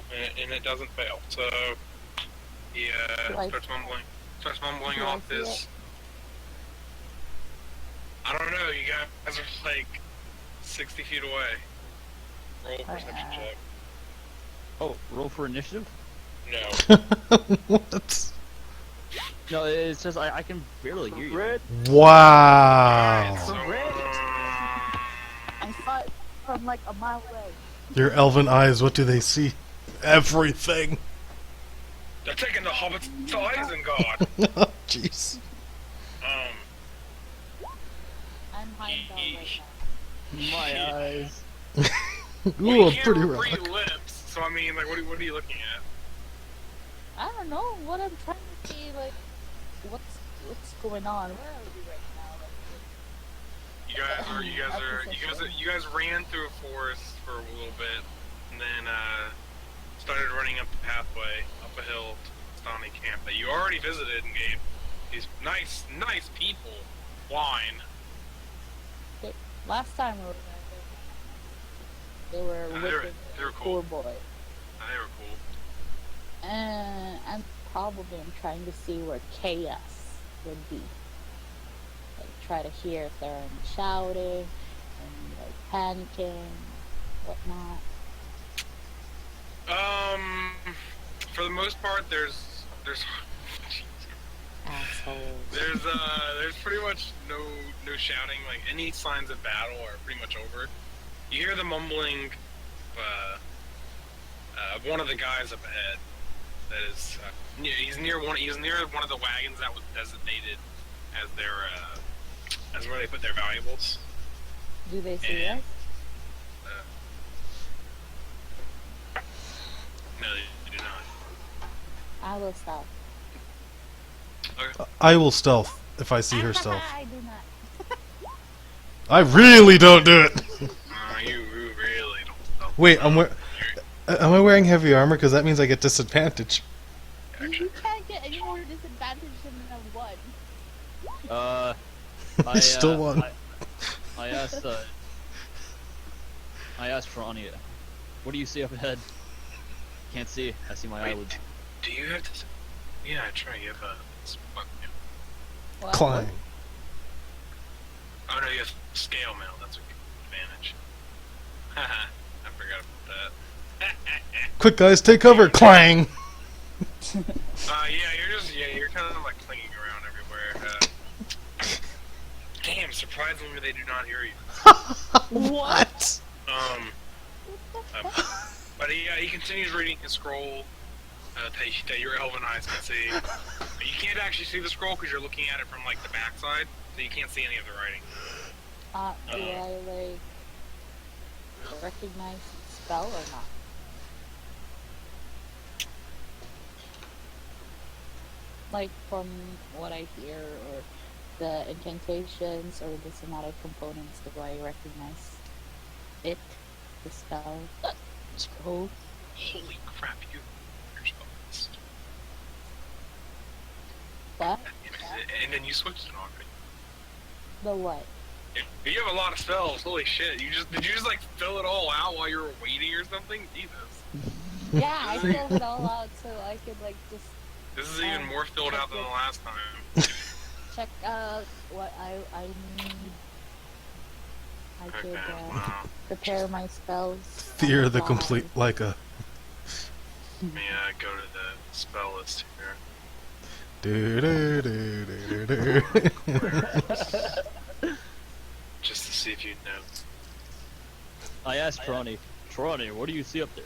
cool, and it doesn't fail. So he starts mumbling off this. I don't know. You guys are like 60 feet away. Roll perception check. Oh, roll for initiative? No. What? No, it says I can barely hear you. Red. Wow. So, I saw it from like a mile away. Your elven eyes, what do they see? Everything. they're taking the hobbits to Isengard. Jeez. I'm Heimdall right now. My eyes. Ooh, a you pretty can't rock. read lips, so I mean, like, what are you looking at? I don't know what I'm trying to see. Like, what's going on? Where are we right now? You guys ran through a forest for a little bit, and then started running up the pathway up a hill to Stani camp that you already visited and gave these nice people wine. Last time we were there, they were whipping they were a cool. poor boy. They were cool. And I'm trying to see where chaos would be. Like, try to hear if they're any shouting and like panicking, whatnot. For the most part, there's Assholes. there's pretty much no shouting. Like, any signs of battle are pretty much over. You hear the mumbling of one of the guys up ahead. That is, he's near one of the wagons that was designated as their as where they put their valuables. Do they see And, us? No, they do not. I will stop. Okay. I will stealth if I see her stealth. I do not. I really don't do it. You really don't. Wait, am I wearing heavy armor? Because that means I get disadvantage. You can't get any more disadvantage than one. I still won. I asked Frania, what do you see up ahead? Can't see. I see my eyelids. Do you have to? Yeah, try. You have a. What? Climb. Oh no, you have scale mail. That's a good advantage. Haha, I forgot about that. Quick, guys, take cover. Clang. You're kind of like clinging around everywhere. Damn, surprisingly, they do not hear you. What? But he continues reading his scroll that your elven eyes can see. But you can't actually see the scroll because you're looking at it from like the backside, so you can't see any of the writing. Do I like recognize the spell or not? Like from what I hear, or the incantations, or the somatic components, do I recognize it? The spell? Scroll? Holy crap, you're spellcast. What? And then you switched it already. The what? You have a lot of spells. Holy shit! Did you just like fill it all out while you were waiting or something? Jesus. Yeah, I filled it all out so I could like just This is even more filled out than the last time. check out what I need. I could Wow. prepare my spells. Fear on the fly. complete Leica. Let me go to the spell list here. Do, do, do, do, do, do. Just to see if you'd know. I asked Trani, what do you see up there?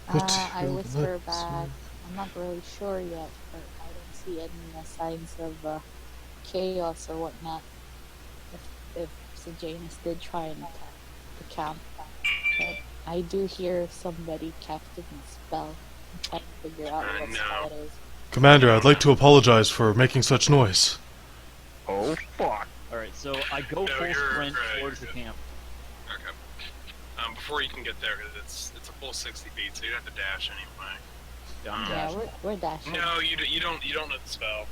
I whisper back. I'm not really sure yet, but I don't see any signs of chaos or whatnot. If Sejanus did try and attack the camp, but I do hear somebody casting a spell. I'm trying to figure out what spell it is. Commander, I'd like to apologize for making such noise. Oh fuck. Alright, so I go No, full you're sprint right, towards the you're good. camp. Okay. Before you can get there, because it's a full 60 feet, so you'd have to dash anyway. Yeah, I'm Yeah, dashing. we're dashing. No, you don't know the spell.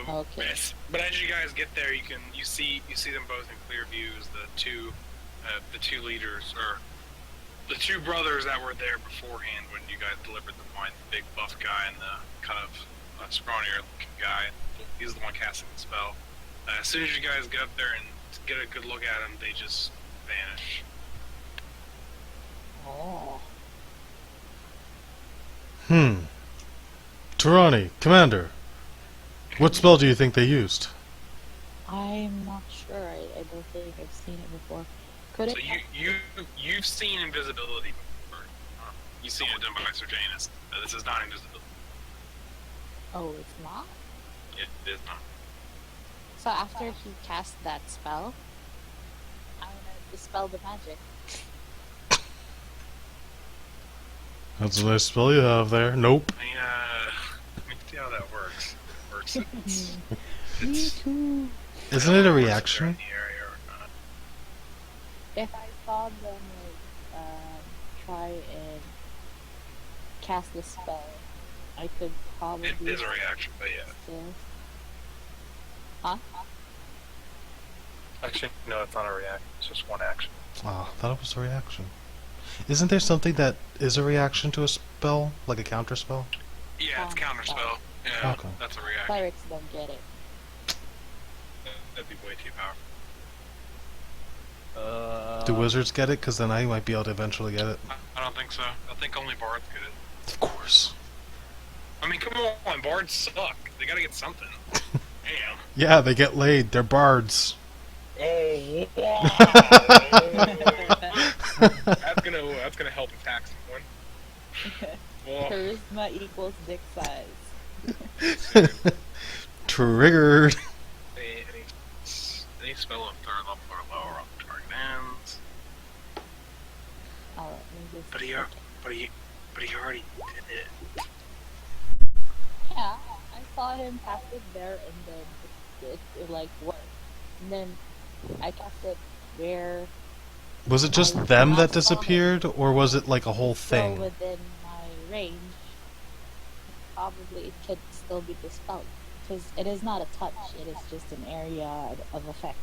Okay. But as you guys get there, you see them both in clear view as the two leaders, or the two brothers that were there beforehand when you guys delivered the wine, the big buff guy and the kind of scrawnier looking guy, he's the one casting the spell. As soon as you guys get up there and get a good look at them, they just vanish. Oh. Tarani, Commander, what spell do you think they used? I'm not sure. I don't think I've seen it before. Could So it? you've seen invisibility before. You've seen it done by Sir Janus. This is not invisibility. Oh, it's not? It is not. So after he cast that spell, I'm gonna dispel the magic. That's a nice spell you have there. Nope. Let me see how that works. It's Me too. Isn't it a if they're reaction? in the area or not. If I saw them try and cast the spell, I could probably. It is a reaction, but yeah. still. Huh? Actually, no, it's not a reaction. It's just one action. Oh, I thought it was a reaction. Isn't there something that is a reaction to a spell? Like a counter spell? Yeah, it's counterspell. Yeah, Okay. that's a reaction. Clerics don't get it. That'd be way too powerful. Do wizards get it? Because then I might be able to eventually get it. I don't think so. I think only bards get it. Of course. I mean, come on, bards suck. They gotta get something. Damn. Yeah, they get laid. They're bards. Oh, wow. that's gonna help attack someone. Whoa. Charisma equals dick size. Triggered. Any spell of third level or lower on the target ends. Oh, let me just. But he already did it. Yeah, I saw him cast it there, and then it like worked. And then I cast it where Was it just them that disappeared, or was it like a whole still thing? within my range. Probably it could still be dispelled because it is not a touch; it is just an area of effect.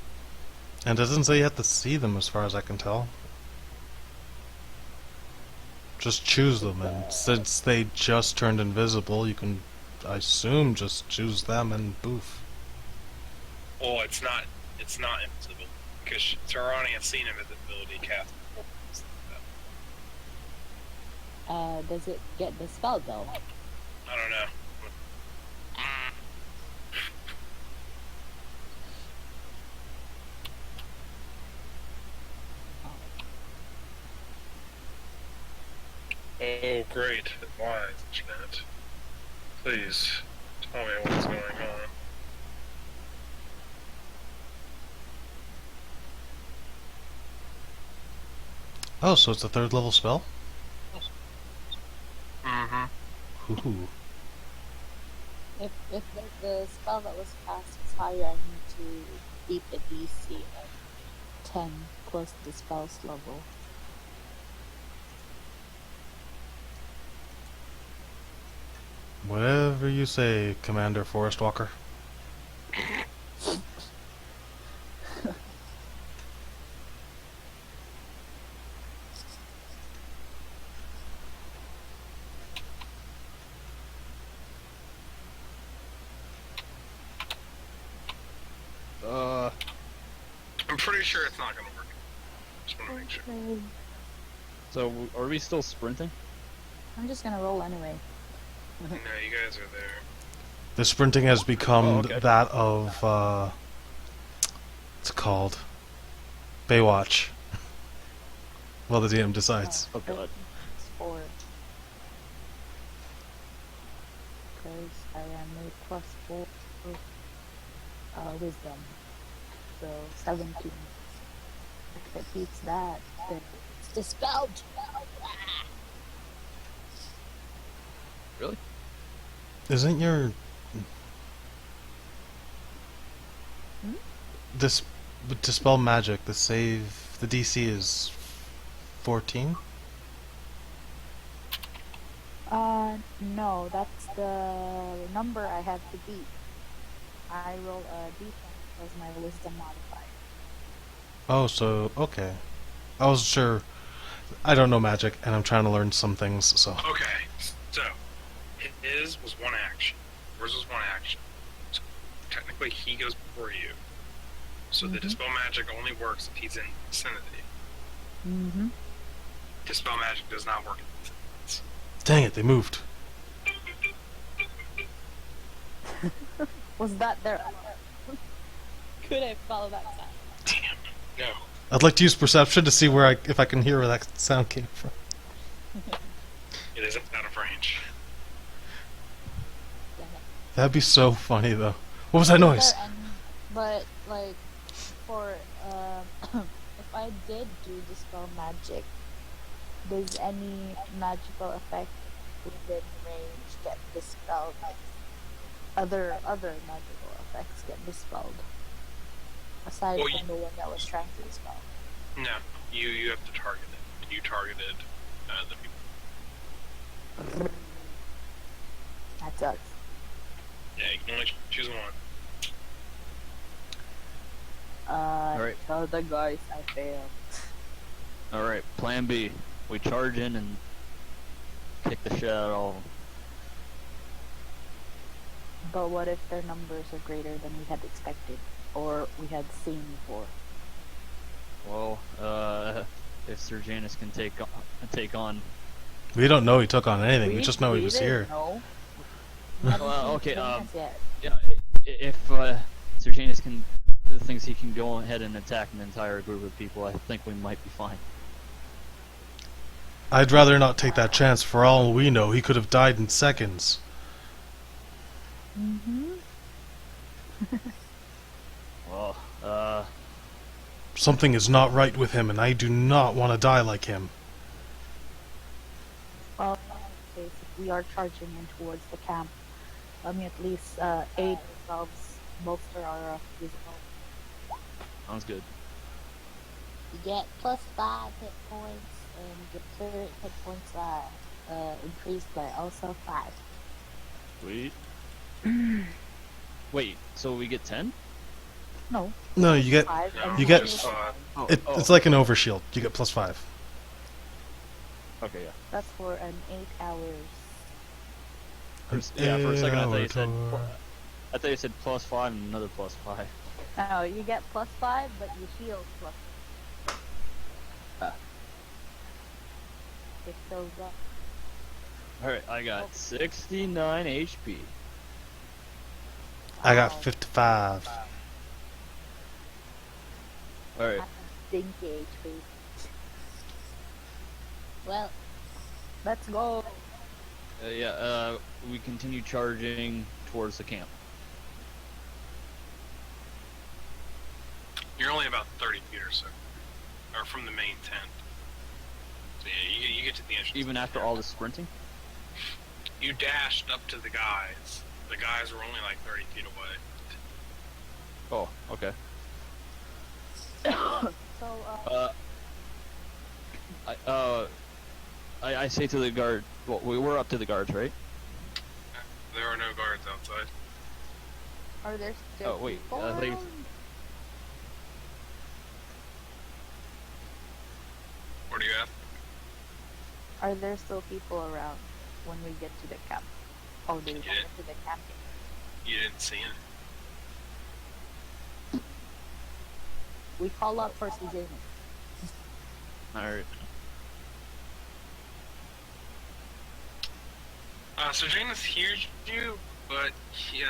And it doesn't say you have to see them, as far as I can tell. Just choose them, and since they just turned invisible, you can, I assume, just choose them and boof. Well, it's not invisible because Tarani has seen invisibility cast. Does it get dispelled though? I don't know. Oh, great. Why, Jeanette? Please, tell me what's going on. Oh, so it's a third level spell? Mm-hmm. Ooh. If the spell that was cast is higher, I need to beat the DC of 10 close to the spell's level. Whatever you say, Commander Forest Walker. I'm pretty sure it's not gonna work. Just wanna make sure. Okay. So, are we still sprinting? I'm just gonna roll anyway. No, you guys are there. The sprinting has become Oh, okay. that of, what's it called? Baywatch. Well, the DM decides. Oh god. It's 4. Because I am a plus 4 wisdom. So 17. If it beats that, then it's dispelled. Really? Isn't your... This... Dispel magic, the save... The DC is... 14? No, that's the number I have to beat. I roll a d10 as my wisdom modifier. Oh, so... Okay. I wasn't sure... I don't know magic, and I'm trying to learn some things, so... Okay, so his was one action. Yours was one action. So technically, he goes before you. So the dispel magic only works if he's in vicinity. Mm-hmm. Dispel magic does not work in distance. Dang it, they moved. Was that their... Could I follow that sound? Damn. No. I'd like to use perception to see if I can hear where that sound came from. It isn't out of range. Damn it. That'd be so funny, though. What was that noise? But, like, for, if I did do Dispel Magic, does any magical effect within range get dispelled? Like, other magical effects get dispelled? Aside Well, from the one that was trying to dispel. No. You have to target it. And you targeted the people. That sucks. Yeah, you can only choose one. Alright. Tell the guys I failed. Alright, plan B. We charge in and kick the shit out of all of them. But what if their numbers are greater than we had expected? Or we had seen before? Well, if Sir Janus can take on... We don't know he took on anything, we just know he was here. No. Well, okay, Yet. yeah, if Sir Janus thinks he can go ahead and attack an entire group of people, I think we might be fine. I'd rather not take that chance. For all we know, he could have died in seconds. Mm-hmm. Well, Something is not right with him, and I do not want to die like him. Well, in that case, if we are charging in towards the camp, let me at least aid ourselves, bolster our physical. sounds good. You get +5 hit points, and your current hit points are increased by also 5. Sweet. Wait, so we get 10? No. No, you get 5. No, and you get- just, Oh, it's like an overshield. You get +5. Okay, yeah. That's for an 8 hours. Yeah, for a second I thought you said... Tour. I thought you said +5 and another +5. No, you get +5, but you heal plus. Ah. It fills up. Alright, I got 69 HP. I got Wow. 55. Alright, Stinky HP. Well, let's go. we continue charging towards the camp. You're only about 30 feet or so. Or from the main tent. So yeah, you get to the entrance. Even after all the sprinting? You dashed up to the guys. The guys were only like 30 feet away. Oh, okay. So, I say to the guard, well, we were up to the guards, right? There are no guards outside. are there still Oh, wait, people I think- around? What do you ask? Are there still people around when we get to the camp? Oh, do we Yeah. get to the camp? You didn't see any. We call up for Sujana. Alright. So Janus hears you, but he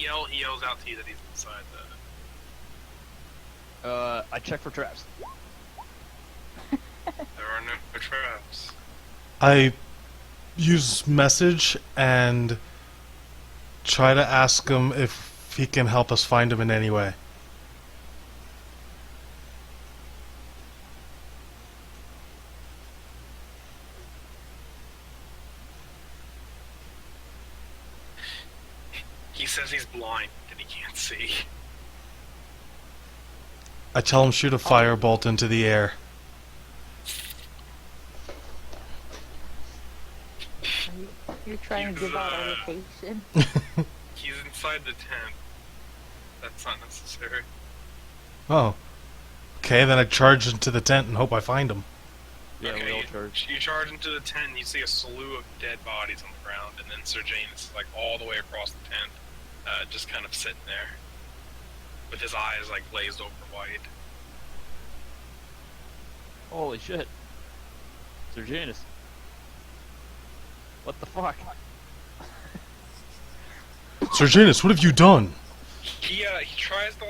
yells out to you that he's inside the... I check for traps. There are no traps. I use message and try to ask him if he can help us find him in any way. He says he's blind and he can't see. I tell him shoot a firebolt into the air. You're trying to give out a He's, location. He's inside the tent. That's not necessary. Oh. Okay, then I charge into the tent and hope I find him. Yeah, we all you, charge. you charge into the tent and you see a slew of dead bodies on the ground, and then Sir Janus is like all the way across the tent, just kind of sitting there, with his eyes like glazed over white. Holy shit. Sir Janus. What the fuck? Sir Janus, what have you done? He tries to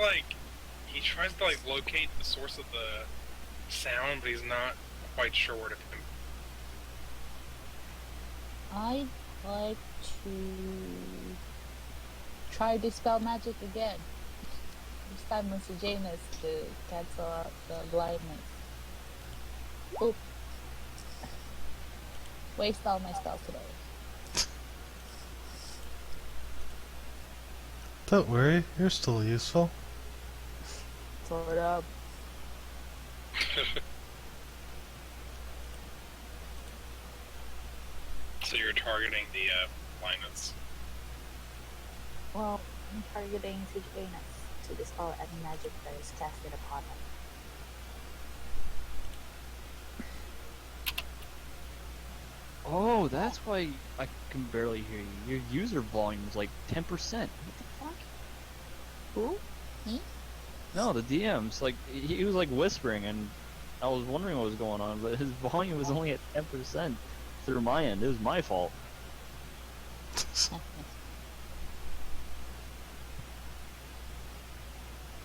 locate the source of the sound, but he's not quite sure where to pin. I'd like to try Dispel Magic again. This time on Sejanus to cancel out the blindness. Oop. Waste all my spells today. Don't worry, you're still useful. Sort of. So you're targeting the blindness. Well, I'm targeting Sejanus to dispel any magic that is casted upon him. Oh, that's why I can barely hear you. Your user volume is like 10%. What the fuck? Who? Me? No, the DM's like he was like whispering, and I was wondering what was going on, but his volume was only at 10% through my end. It was my fault.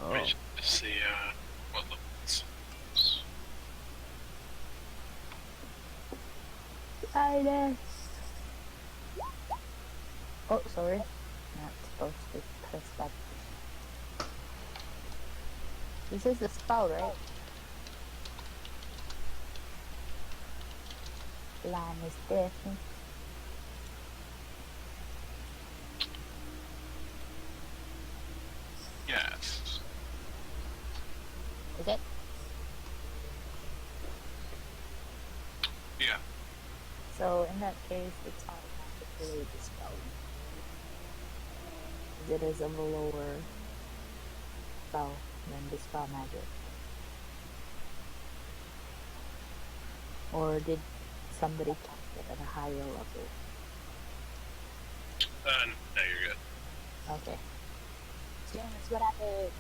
Oh, Let me just see what looks. Silence. Oh, sorry. Not supposed to press that. This is the spell, right? Lamb is different. Yes. Is it? Yeah. So in that case, it's automatically dispelled. It is of a lower spell than dispel magic. Or did somebody cast it at a higher level? No, you're good. Okay. Janus, what happened?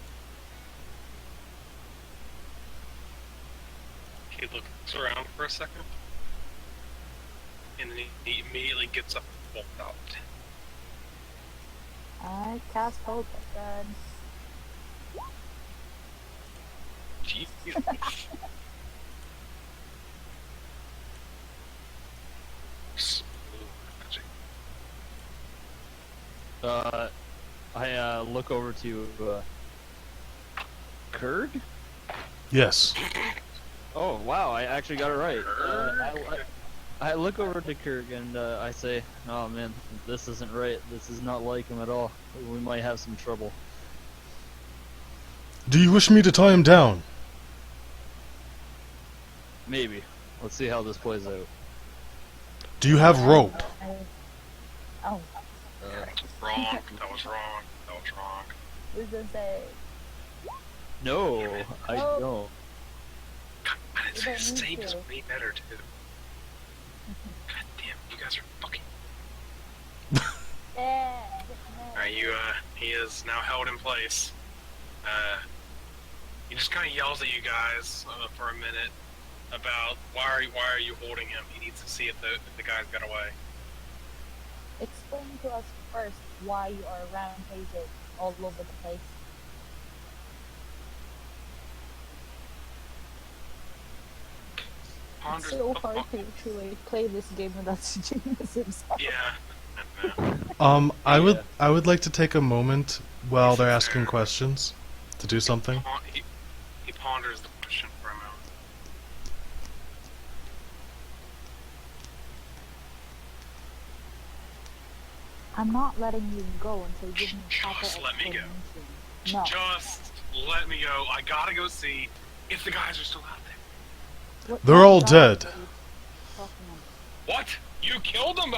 He looks around for a second, and then he immediately gets up and bolts out. I cast Hold Gun. Jeez. Magic. I look over to Kurg. Yes. Oh wow, I actually got it right. I look over to Kurg and I say, "Oh man, this isn't right. This is not like him at all. We might have some trouble." Do you wish me to tie him down? Maybe. Let's see how this plays out. Do you have rope? Oh, Wrong. That was wrong. That was wrong. this is a. No, I Oh. don't. God, his You don't need save is to. way better too. God damn, you guys are fucking. Yeah. Alright, he is now held in place. He just kind of yells at you guys for a minute about why are you holding him? He needs to see if the guys got away. Explain to us first why you are rampaging all over the place. It's Ponders so what the hard fuck- to actually play this game without Sejanus himself. Yeah. I know. I would like to take a moment while they're asking questions to do something. He ponders the question for a moment. I'm not letting you go until you give me proper Just let me go. explanation. No. Just let me go. I gotta go see if the guys are still out there. What They're kind all of guys dead. are you talking about? What? You killed them?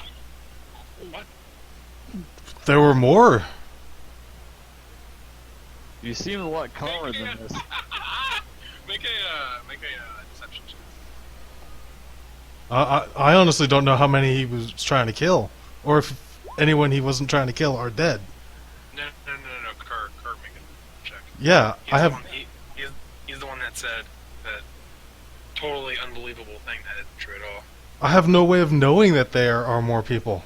What? There were more. You seem a lot calmer than this. Make a deception check. I honestly don't know how many he was trying to kill, or if anyone he wasn't trying to kill are dead. No. Kirk, make a check. Yeah, He's I the have. one, he's the one that said that totally unbelievable thing that isn't true at all. I have no way of knowing that there are more people.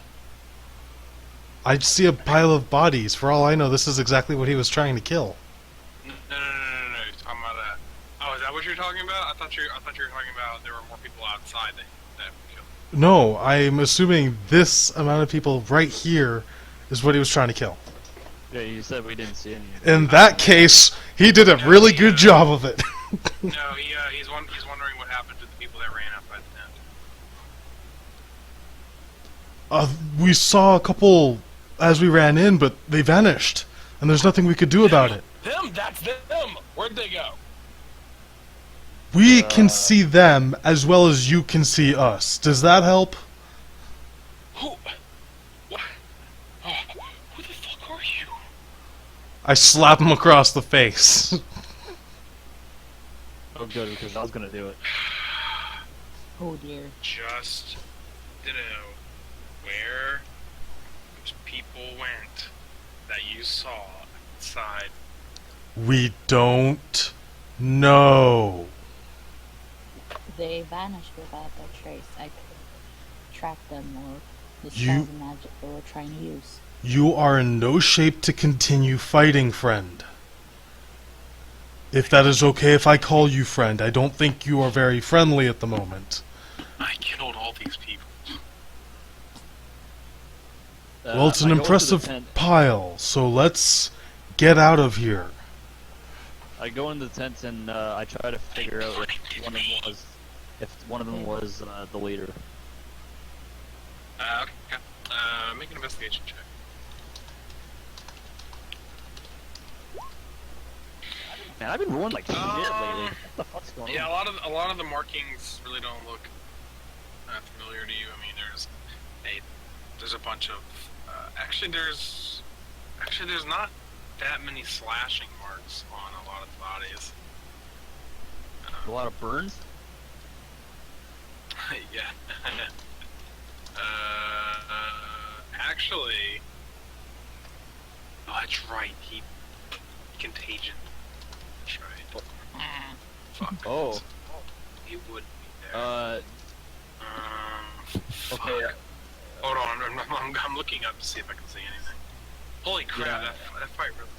I see a pile of bodies. For all I know, this is exactly what he was trying to kill. No. You're talking about that. Oh, is that what you're talking about? I thought you were talking about there were more people outside that were killed. No, I'm assuming this amount of people right here is what he was trying to kill. Yeah, you said we didn't see any. In that case, he did a really good job of it. No, he's wondering what happened to the people that ran outside the tent. We saw a couple as we ran in, but they vanished, and there's nothing we could do about it. Them? That's them! Where'd they go? We can see them as well as you can see us. Does that help? Who? What? Oh, who the fuck are you? I slap him across the face. Oh, good, because I was gonna do it. Oh dear. Just to know where those people went that you saw outside. We don't know. They vanished without a trace. I could track them or You- dispel the magic they were trying to use. You are in no shape to continue fighting, friend. If that is okay if I call you friend, I don't think you are very friendly at the moment. I killed all these people. Well, it's I an go into the impressive tent- pile, so let's get out of here. I go in the tent and I try to figure out if one of them was the leader. Okay. Make an investigation check. Man, I've been rolling like shit lately. What the fuck's going Yeah, on? a lot of the markings really don't look familiar to you. I mean, there's a bunch of actually there's not that many slashing marks on a lot of the bodies. A lot of burns. Yeah. Actually, oh, that's right. He contagion. That's right. Fuck. Oh. He would be there. Okay. Fuck. Hold on, I'm looking up to see if I can see anything. Holy crap, Yeah. that fight really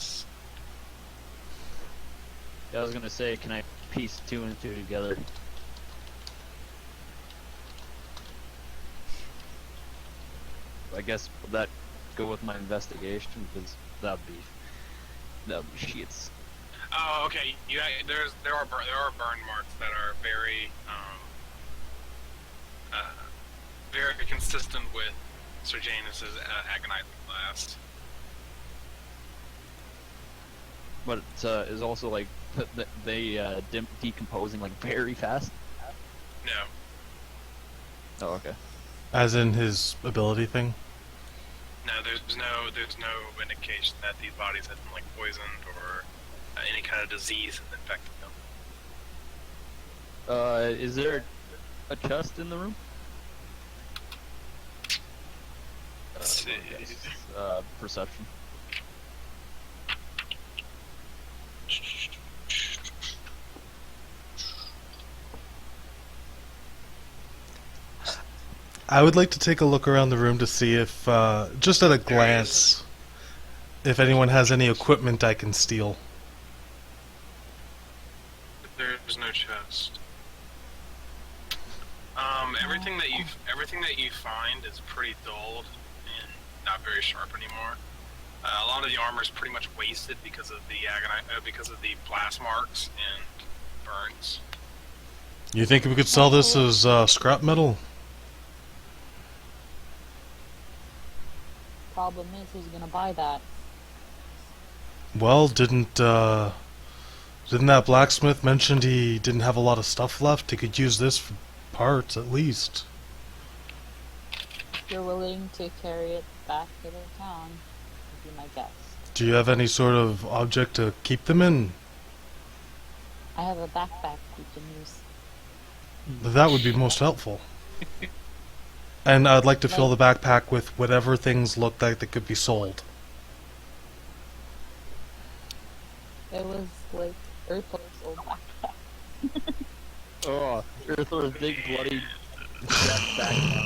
Yeah, I was gonna say, can I piece two and two together? I guess would that go with my investigation because that'd be shits. Oh, okay. There are burn marks that are very very consistent with Sir Janus's agonizing blast. But is also like they decomposing like very fast. No. Oh, okay. As in his ability thing? No, there's no indication that these bodies had been like poisoned or any kind of disease had infected them. Is there a chest in the room? Let's see. Perception. I would like to take a look around the room to see if, just at a glance, if anyone has any equipment I can steal. There's no chest. Everything that you find is pretty dulled and not very sharp anymore. A lot of the armor is pretty much wasted because of the blast marks and burns. You think we could sell this as scrap metal? Problem is, who's gonna buy that? Well, didn't that blacksmith mention he didn't have a lot of stuff left? He could use this for parts, at least. If you're willing to carry it back to their town, would be my guess. Do you have any sort of object to keep them in? I have a backpack you can use. That would be most helpful. And I'd like to fill the Like- backpack with whatever things look like that could be sold. It was like Earth's old backpack. Oh, Earthwor's big bloody death backpack.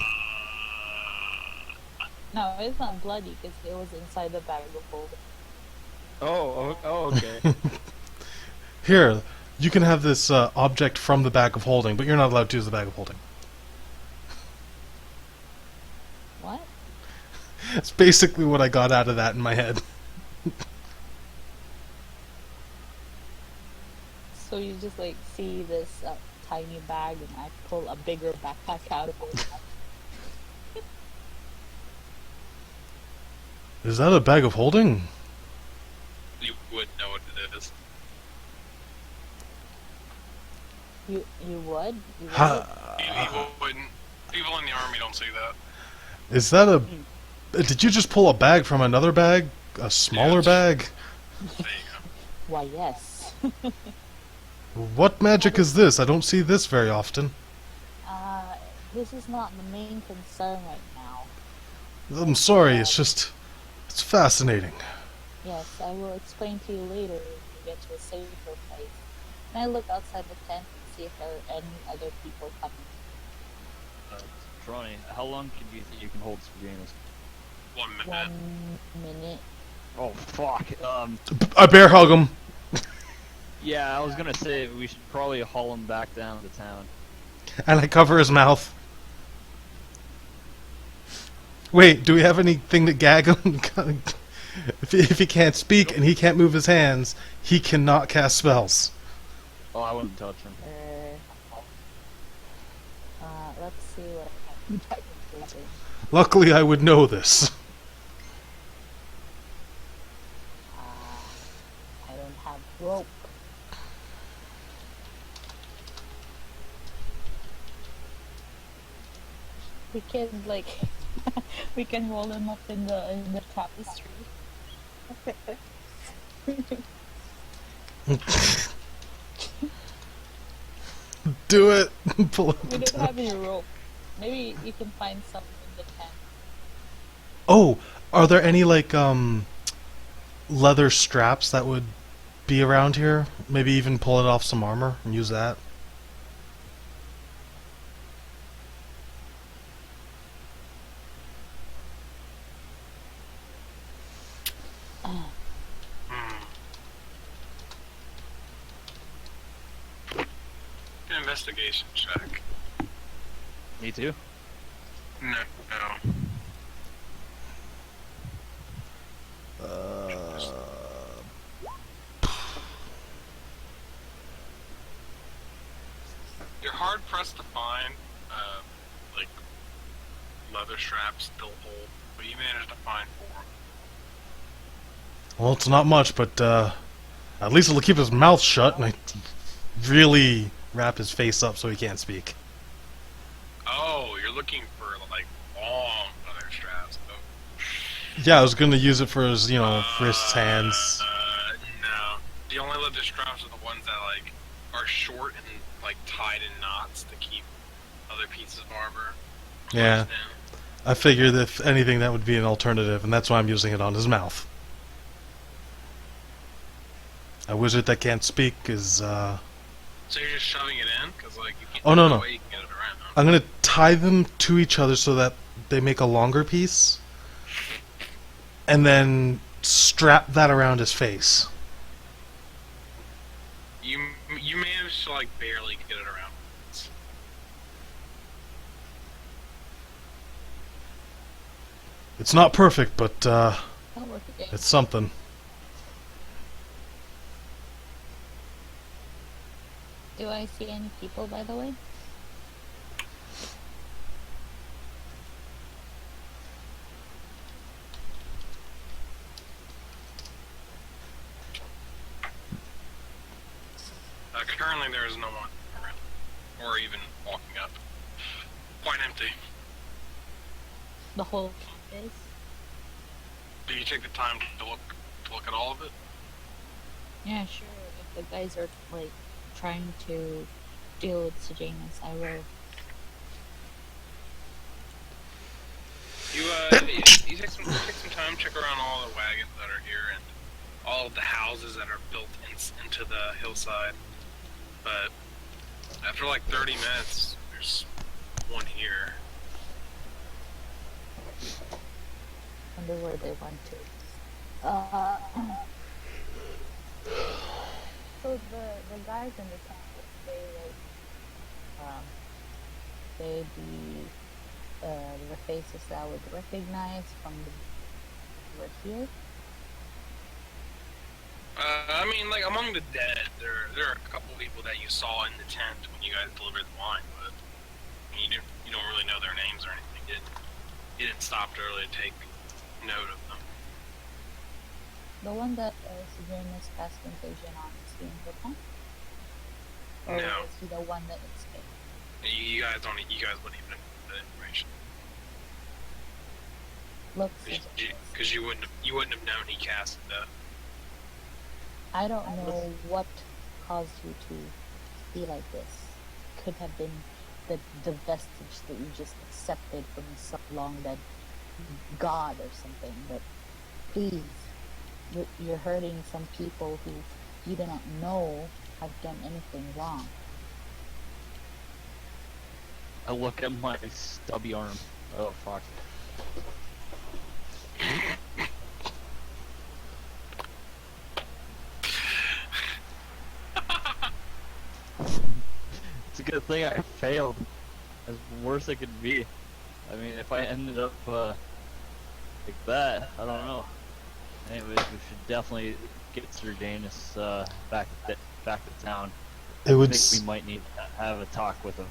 No, it's not bloody because it was inside the bag of holding. Okay. Here, you can have this object from the bag of holding, but you're not allowed to use the bag of holding. What? It's basically what I got out of that in my head. So you just like see this tiny bag and I pull a bigger backpack out of it. Is that a bag of holding? You would know what it is. You would? You would? You wouldn't. People in the army don't see that. Is that a... Did you just pull a bag from another bag? A smaller Yes. bag? There you go. Why, yes. What magic is this? I don't see this very often. This is not the main concern right now. I'm sorry, it's just... It's fascinating. Yes, I will explain to you later when we get to a safer place. And I look outside the tent and see if there are any other people coming. Ronnie, how long do you think you can hold Sejanus? 1 minute. 1 minute. Oh fuck. I bear hug him. Yeah, I was gonna say we should probably haul him back down to town. And I cover his mouth. Wait, do we have anything to gag him? If he can't speak and he can't move his hands, he cannot cast spells. Oh, I wouldn't touch him. Let's see what I can do. Luckily, I would know this. I don't have rope. We can like we can roll him up in the tapestry. Do it. Pull up We the don't tent. have any rope. Maybe you can find some in the tent. Oh, are there any like leather straps that would be around here? Maybe even pull it off some armor and use that. An investigation check. Me too. No. You're hard pressed to find, like, leather straps still hold, but you managed to find 4. Well, it's not much, but at least it'll keep his mouth shut and really wrap his face up so he can't speak. Oh, you're looking for, like, long leather straps, though. Yeah, I was gonna use it for his, wrists, hands. No. The only leather straps are the ones that, like, are short and, like, tied in knots to keep other pieces of armor Yeah. closed down. I figured if anything that would be an alternative, and that's why I'm using it on his mouth. A wizard that can't speak is, So you're just shoving it in? Because, like, you can't, Oh, no, no no. way you can get it around. I'm gonna tie them to each other so that they make a longer piece, and then strap that around his face. You managed to, like, barely get it around. It's not perfect, but That'll work again. it's something. Do I see any people, by the way? Currently there is no one around, or even walking up. Quite empty. The whole camp is? Do you take the time to look at all of it? Yeah, sure. If the guys are like trying to deal with Sejanus, I will. You take some time, check around all the wagons that are here and all of the houses that are built into the hillside. But after like 30 minutes, there's one here. Wonder where they went to. So the guys in the town, they the faces that I would recognize from the here. I mean, like among the dead, there are a couple people that you saw in the tent when you guys delivered the wine, but you don't really know their names or anything. You didn't stop to really take note of them. The one that Sejanus cast contagion on is he in the tent? Or No. is he the one that escaped? You guys wouldn't even know the information Looks because you wouldn't have known he cast the. I don't know what caused you to be like this. Could have been the vestige that you just accepted from some long dead god or something, but please, you're hurting some people who you do not know have done anything wrong. I look at my stubby arm. Oh fuck. It's a good thing I failed. As worse it could be. I mean, if I ended up like that, I don't know. Anyways, we should definitely get Sir Janus back to town. It I would think we might need to have a talk with him.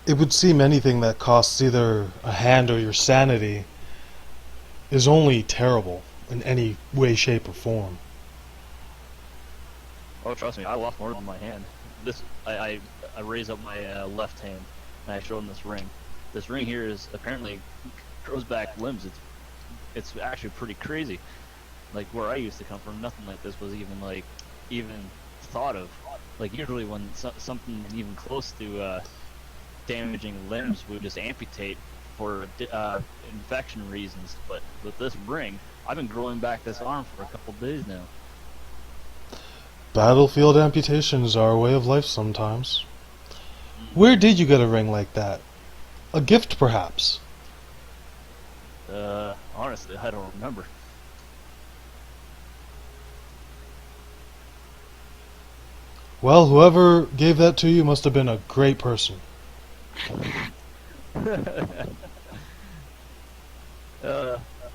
it would seem anything that costs either a hand or your sanity is only terrible in any way, shape, or form. Oh, trust me, I lost more than my hand. I raise up my left hand and I show him this ring. This ring here is apparently grows back limbs. It's actually pretty crazy. Like where I used to come from, nothing like this was even thought of. Like usually when something even close to damaging limbs, we would just amputate for infection reasons. But with this ring, I've been growing back this arm for a couple days now. Battlefield amputations are a way of life sometimes. Where did you get a ring like that? A gift, perhaps? Honestly, I don't remember. Well, whoever gave that to you must have been a great person.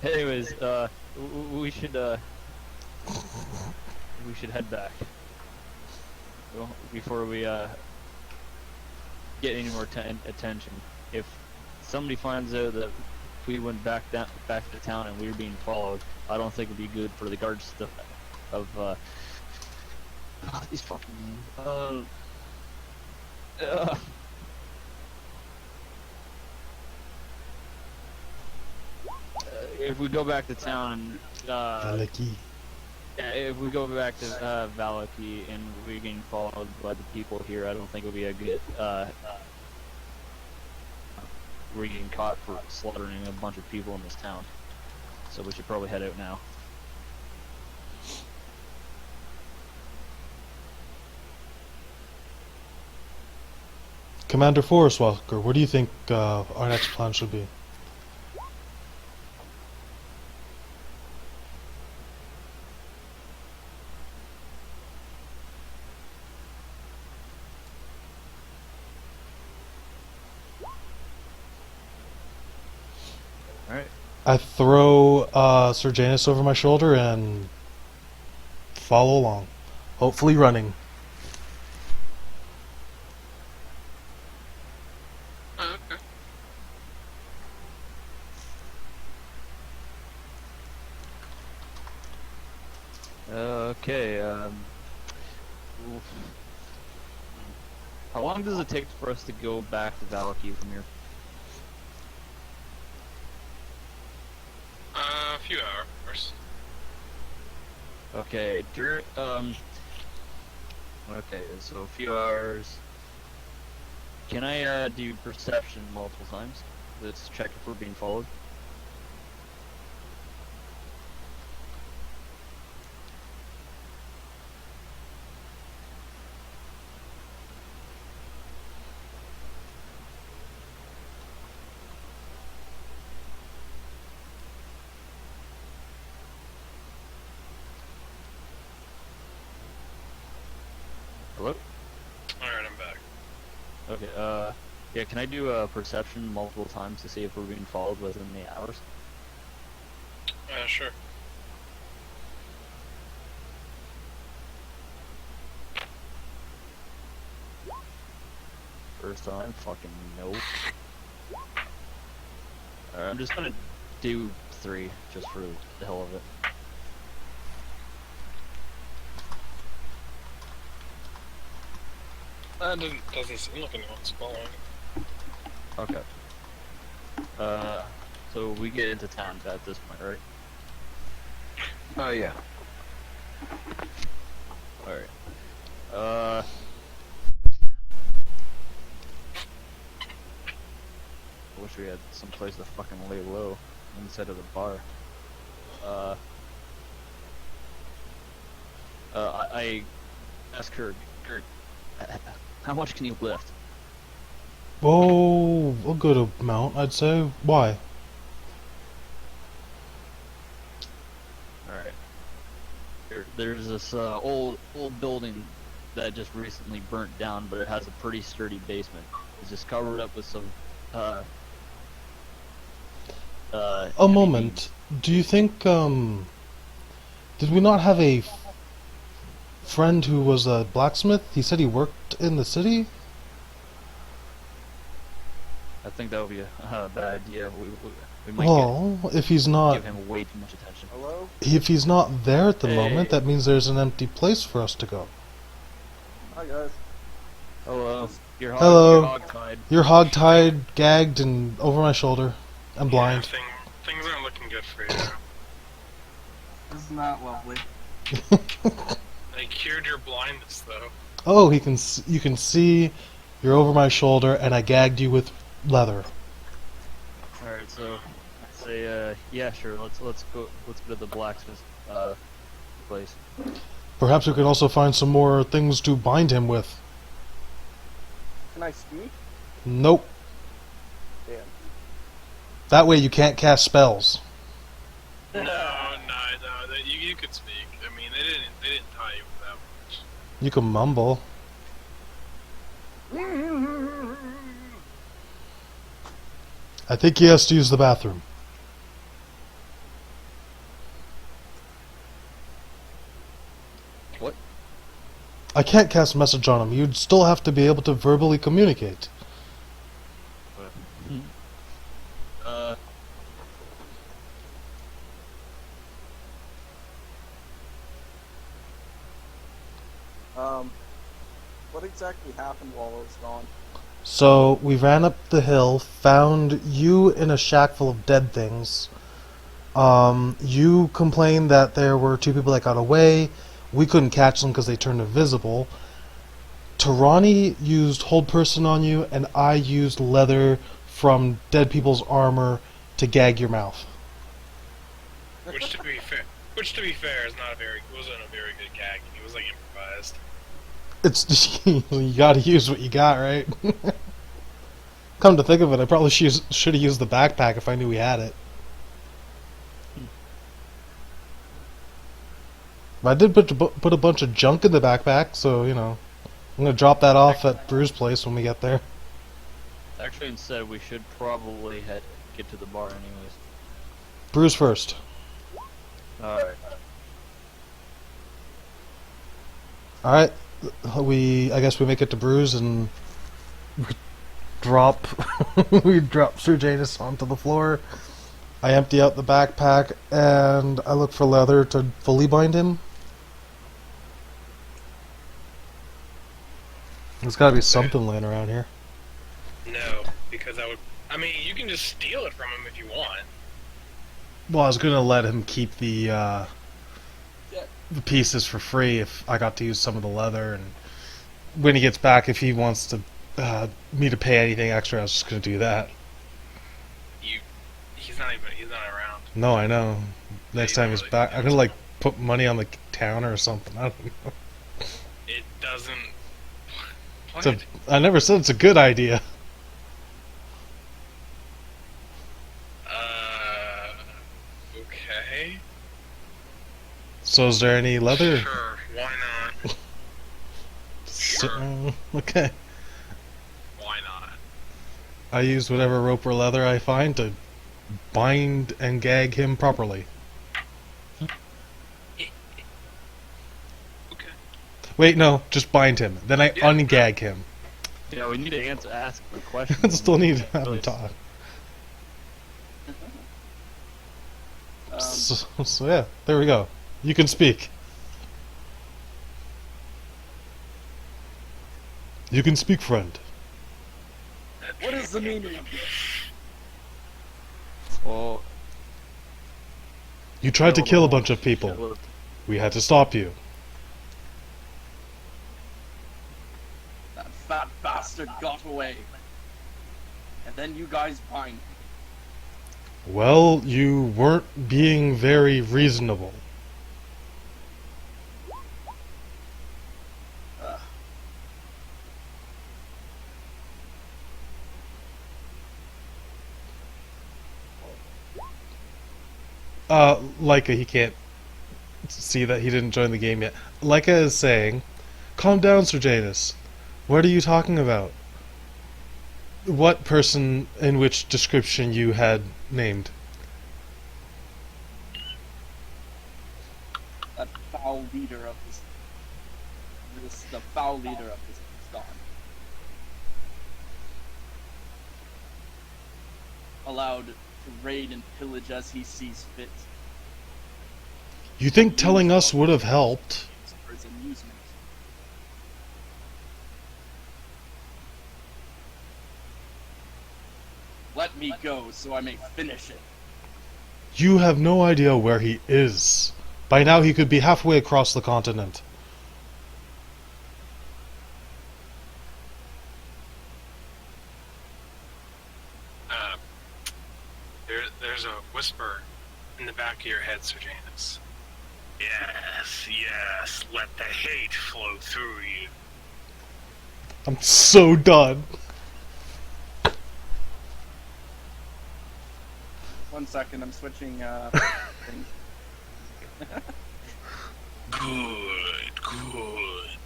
Anyways, we should head back. Well, before we get any more attention. If somebody finds out that we went back to town and we were being followed, I don't think it'd be good for the guards of these fucking if we go back to town, Valaki. if we go back to Valaki and we're getting followed by the people here, I don't think it'll be a good. We're getting caught for slaughtering a bunch of people in this town, so we should probably head out now. Commander Forrest Walker, what do you think our next plan should be? Alright. I throw Sir Janus over my shoulder and follow along, hopefully running. Oh, okay. Okay, how long does it take for us to go back to Valaki from here? A few hours. Okay, okay, so a few hours. Can I do perception multiple times? Let's check if we're being followed. Okay, yeah, can I do a perception multiple times to see if we're being followed within the hours? Sure. First time, fucking nope. Alright, I'm just gonna do 3, just for the hell of it. Doesn't seem like anyone's following. Okay. So we get into town at this point, right? Oh, yeah. Alright. I wish we had some place to fucking lay low instead of the bar. I asked Kurt, how much can you lift? Oh, a good amount, I'd say. Why? Alright. There's this old building that just recently burnt down, but it has a pretty sturdy basement. It's just covered up with some A heavy moment. Do you think, did we not have a friend who was a blacksmith? He said he worked in the city? I think that would be a bad idea. We might Well, if he's not, give him way too much attention. Hello? if he's not there at the Hey. moment, that means there's an empty place for us to go. Hi, guys. Hello. You're Hello. You're hogtied. You're hogtied, gagged, and over my shoulder. I'm blind. Yeah, things aren't looking good for you. Isn't that lovely? They cured your blindness, though. Oh, you can see you're over my shoulder, and I gagged you with leather. Alright, so I say yeah, sure, let's go to the blacksmith place. Perhaps we could also find some more things to bind him with. Can I speak? Nope. Damn. That way you can't cast spells. No. You could speak. I mean, they didn't tie you with that much. You can mumble. I think he has to use the bathroom. What? I can't cast message on him. You'd still have to be able to verbally communicate. Uh What exactly happened while I was gone? So we ran up the hill, found you in a shack full of dead things. You complained that there were 2 people that got away. We couldn't catch them because they turned invisible. Tarani used hold person on you, and I used leather from dead people's armor to gag your mouth. Which to be fair, is not wasn't a very good gag. It was like improvised. It's you gotta use what you got, right? Come to think of it, I probably should have used the backpack if I knew we had it. But I did put a bunch of junk in the backpack, so you know, I'm gonna drop that off at Brew's place when we get there. actually instead we should probably get to the bar anyways. Brew's first. Alright. All right, I guess we make it to Brew's and we drop Sir Janus onto the floor. I empty out the backpack and I look for leather to fully bind him. There's got to be something laying around here. No, because I mean, you can just steal it from him if you want. Well, I was gonna let him keep the pieces for free if I got to use some of the leather, and when he gets back, if he wants to me to pay anything extra, I was just gonna do that. He's not around. No, I know. Next time he's really back, don't I'm gonna like put money on the counter or something. I don't know. It doesn't. What? I never said it's a good idea. Okay. So is there any leather? Sure, why not? So, Sure. okay. I use whatever rope or leather I find to bind and gag him properly. Okay. Wait, no, just bind him. Then I Yeah. ungag him. Yeah, we need to ask the question. I still need to have him talk. So yeah, there we go. You can speak. You can speak, friend. What is the meaning of this? Well, You tried to kill a bunch of people. Well, We had to stop you. That fat bastard got away. And then you guys bind me. Well, you weren't being very reasonable. Ugh. Leica, he can't see that he didn't join the game yet. Leica is saying, "Calm down, Sir Janus. What are you talking about? What person in which description you had named?" That foul leader of the foul leader of this gone. Allowed to raid and pillage as he sees fit. You think telling us would have helped? For his amusement. Let me go so I may finish it. You have no idea where he is. By now he could be halfway across the continent. There's a whisper in the back of your head, Sir Janus. Yes, yes, let the hate flow through you. I'm so done. 1 second, I'm switching things. Good, good.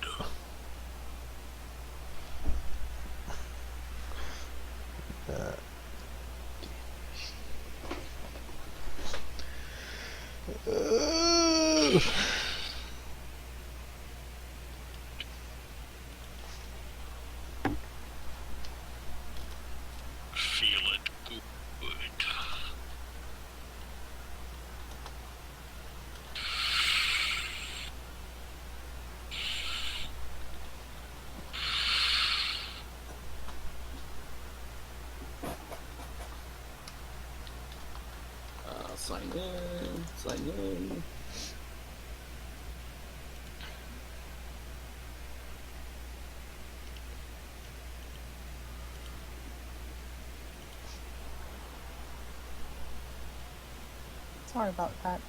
Feel it good. Sign in, sign in. Sorry about that.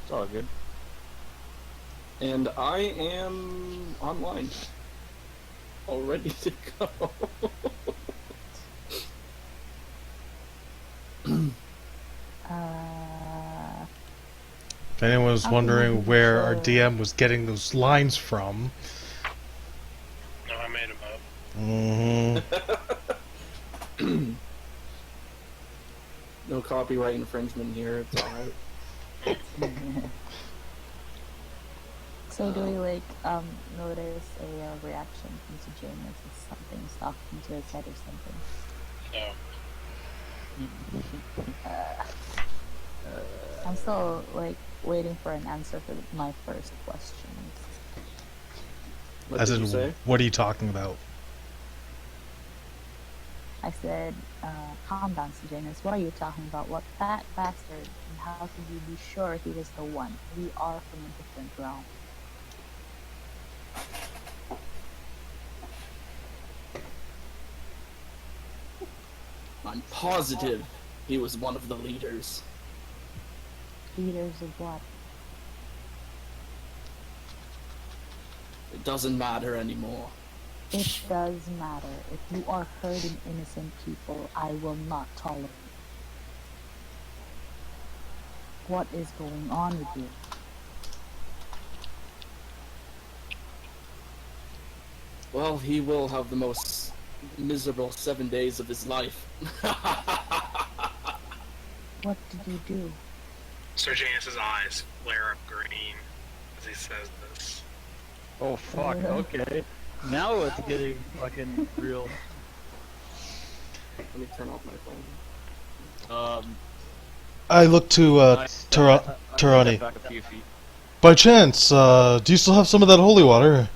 it's all good. And I am online. All ready to go. If anyone was I'm wondering not where our sure. DM was getting those lines from, No, I made him up. No copyright infringement here. It's all right. So do we notice a reaction from Sir Janus if something's talking to his head or something? No. I'm still waiting for an answer for my first question. What as did in, you say? what are you talking about? I said, calm down, Sir Janus. What are you talking about? What fat bastard? And how could you be sure he was the one? We are from a different realm. I'm positive he was one of the leaders. Leaders of what? It doesn't matter anymore. It does matter. If you are hurting innocent people, I will not tolerate it. What is going on with you? Well, he will have the most miserable 7 days of his life. What did you do? Sir Janus's eyes flare up green as he says this. Oh fuck. Okay. Now it's getting fucking real. Let me turn off my phone. I look to Nice. Tarani. Back a few feet. By chance, do you still have some of that holy water?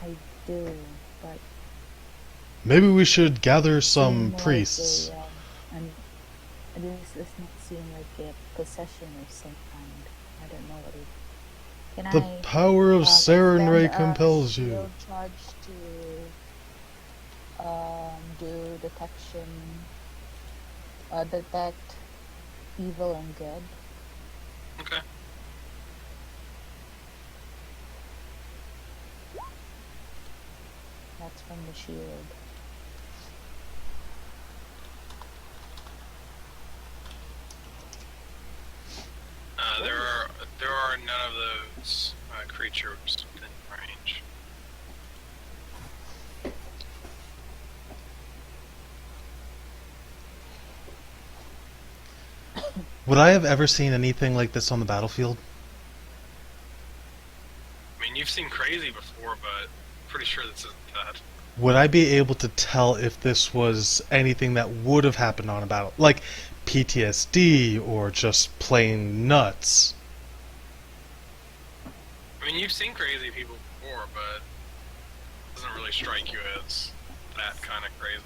I do, but Maybe we should gather some seem priests. Like this does not seem like a possession of some kind. I don't know what it. Can The I power of Sarenrae expend a compels you. skill charge to do detection, detect evil and good? Okay. That's from the shield. There are none of those creatures within range. Would I have ever seen anything like this on the battlefield? I mean, you've seen crazy before, but pretty sure this isn't that. Would I be able to tell if this was anything that would have happened on a battle? Like PTSD or just plain nuts? I mean, you've seen crazy people before, but it doesn't really strike you as that kind of crazy.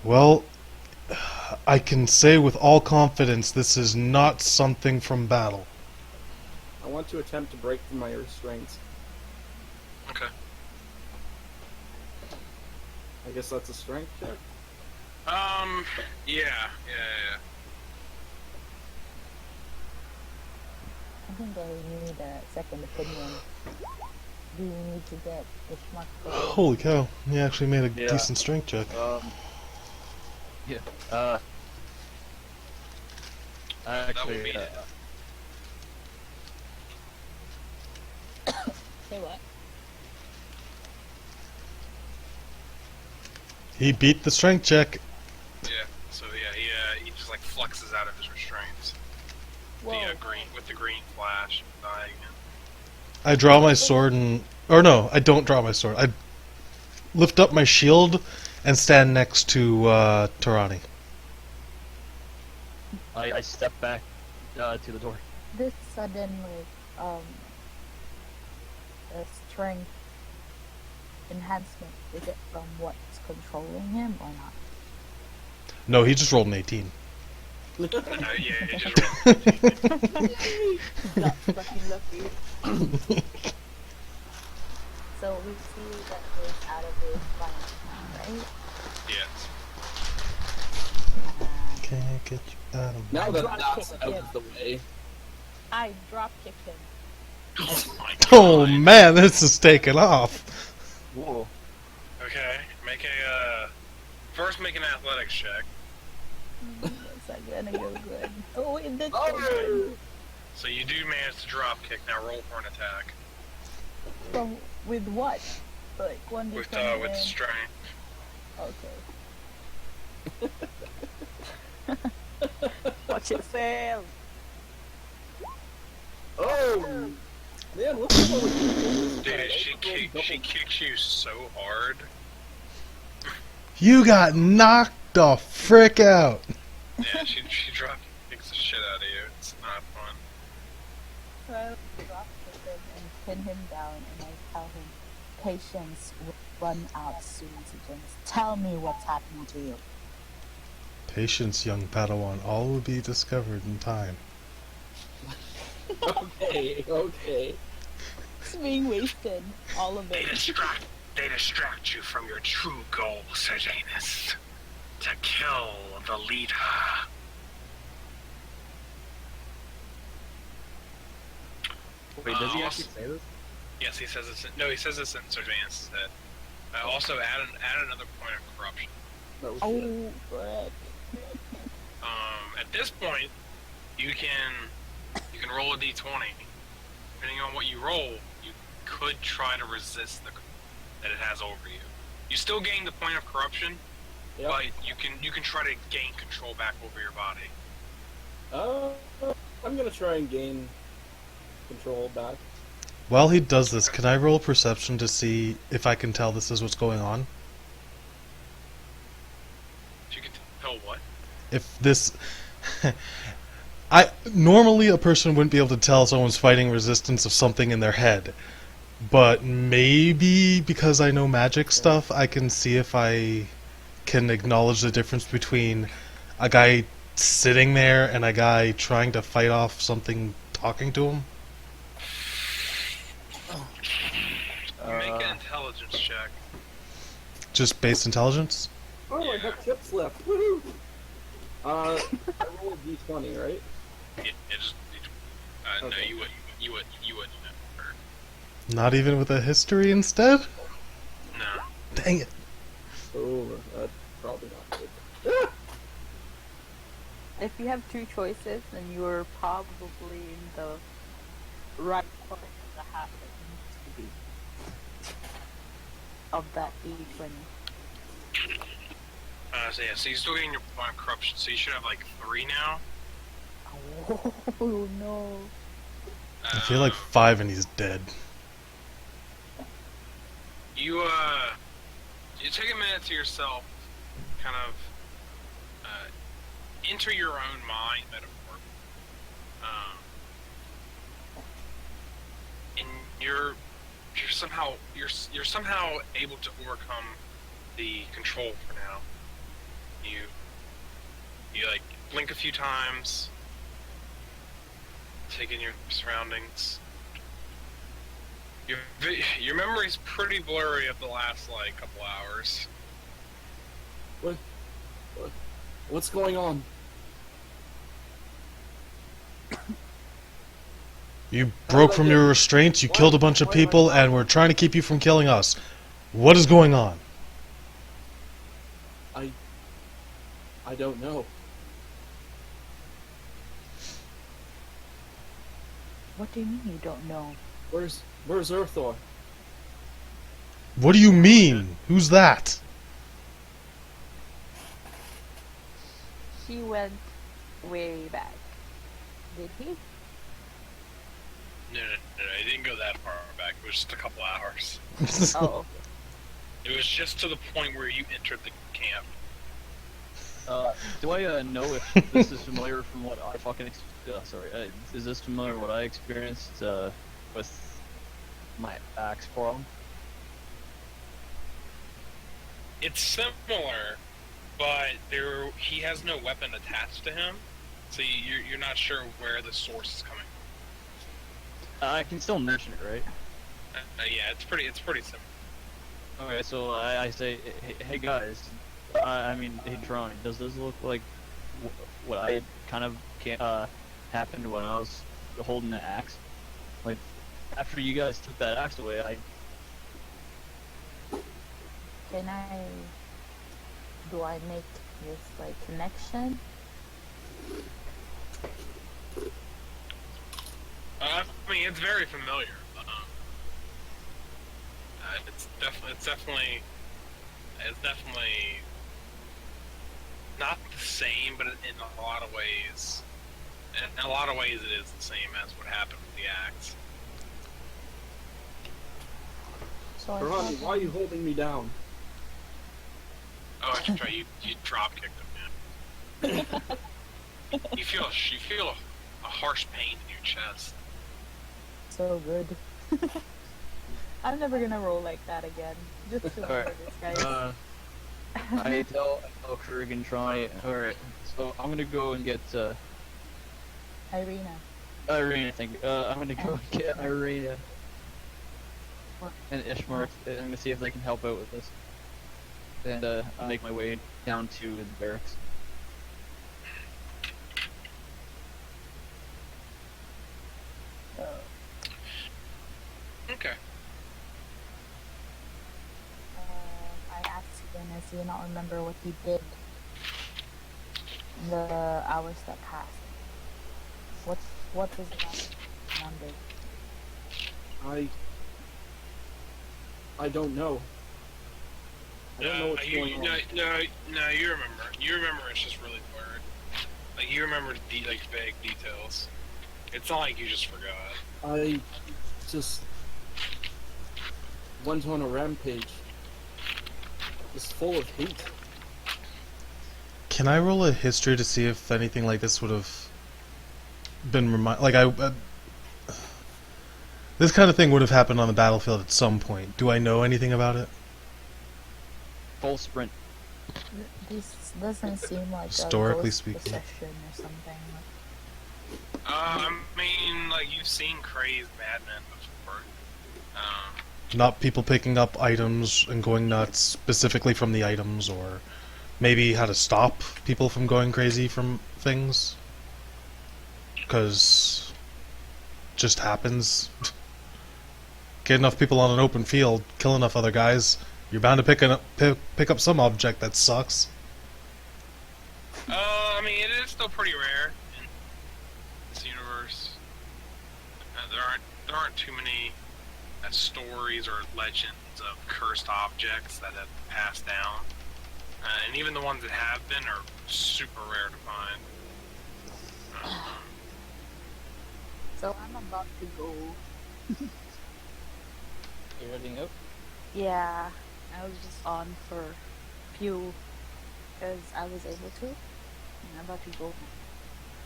Well, I can say with all confidence this is not something from battle. I want to attempt to break through my restraints. Okay. I guess that's a strength check. Yeah. I think I need a second opinion. Do you need to get the schmuck? Holy cow, he actually made a Yeah. decent strength check. Yeah. That would Actually, be it. Say what? He beat the strength check. Yeah. So yeah, he just like flexes out of his restraints. Whoa. The green with the green flash. Die again. I draw my sword and... Or no, I don't draw my sword. I lift up my shield and stand next to Tarani. I step back to the door. This sudden strength enhancement, is it from what's controlling him or not? No, he just rolled an 18. Yeah, he just rolled. Not fucking lucky. So we see that he's out of his line of command, right? Yes. Can't get you out of Now that Drop that's kick out him. of the way, I drop kick him. Oh my god. Oh man, this is taking off. Whoa. Okay. Make a first make an athletics check. That's not gonna go good. Oh, it did go Oh! good. So you do manage to drop kick. Now roll for an attack From with what? Like one with d10 strength. Okay. Watch it fail. oh man, what's the one with Dude, she kicks you so hard. You got knocked the frick out. Yeah, she kicks the shit out of you. It's not fun. So I drop kick him and pin him down, and I tell him, "Patience will run out soon, James. Tell me what's happening to you." Patience, young Padawan. All will be discovered in time. Okay. It's being wasted, all of They it. distract you from your true goal, Sejanus. To kill the leader. Wait, does he Also- actually say this? Yes, he says this. No, he says this in Sejanus' head. Also, add another point of corruption. No shit. Oh, frick. At this point, you can roll a d20. Depending on what you roll, you could try to resist the. that it has over you. You still gain the point of corruption, Yep. but you can try to gain control back over your body. I'm gonna try and gain control back. While he does this, can I roll perception to see if I can tell this is what's going on? If you can tell what? If this... Normally a person wouldn't be able to tell someone's fighting resistance of something in their head. But maybe because I know magic stuff, I can see if I can acknowledge the difference between a guy sitting there and a guy trying to fight off something talking to him. Make an intelligence check. Just base intelligence? Oh, I have chips left. Woohoo! I roll a d20, right? It just, no, Okay. you wouldn't. Or, Not even with a history instead? no. Dang it. Oh, that's probably not good. If you have two choices, then you are probably in the right part of the hat that needs to be of that D20. So yeah, so you're still getting your point of corruption, so you should have like 3 now. Oh no. I feel like 5 and he's dead. You take a minute to yourself, kind of enter your own mind metaphor, and you're somehow able to overcome the control for now. You like blink a few times, take in your surroundings. Your memory's pretty blurry of the last like couple hours. What's going on? You broke from your restraints, you killed a bunch of people, and we're trying to keep you from killing us. What is going on? I don't know. What do you mean you don't know? Where's Urthor? What do you mean? Who's that? He went way back. Did he? No, it didn't go that far back. It was just a couple hours. Oh. It was just to the point where you entered the camp. Do I know if this is familiar from what I fucking is this familiar what I experienced with my axe problem? It's similar, but he has no weapon attached to him, so you're not sure where the source is coming I can still mention it, right? from. Yeah, it's pretty similar. Okay, so I say, hey guys, I mean, hey Tron, does this look like what I kind of happened when I was holding the axe? Like, after you guys took that axe away, Do I make this like connection? I mean, it's very familiar. It's definitely not the same, but in a lot of ways, it is the same as what happened with the axe. So I Ronnie, thought why are you holding me down? Oh, I should try. You drop kicked him, man. you feel a harsh pain in your chest. so good. I'm never gonna roll like that again. Just to remember this, guys. I tell Krieg and Tron, alright, so I'm gonna go and get Irina. Irina, I'm gonna go and get Irina and Ishmar, and I'm gonna see if they can help out with this. And I'll make my way down to the barracks. Okay. I asked Dennis, do you not remember what he did in the hours that passed? What was the last number? I don't know. I don't know what's you, going on. no, you remember. You remember it's just really blurred. Like, you remember like, vague details. It's not like you just forgot. I just went on a rampage. It's full of hate. Can I roll a history to see if anything like this would have been this kind of thing would have happened on the battlefield at some point. Do I know anything about it? Full sprint. This doesn't seem like Historically a ghost speaking. possession or something. I mean, like, you've seen crazed madmen before. Not people picking up items and going nuts specifically from the items, or maybe how to stop people from going crazy from things. Because just happens. Get enough people on an open field, kill enough other guys, you're bound to pick up some object that sucks. I mean, it is still pretty rare in this universe. There aren't too many stories or legends of cursed objects that have passed down, and even the ones that have been are super rare to find. So I'm about to go. You heading out? Yeah, I was just on for a few because I was able to. And I'm about to go.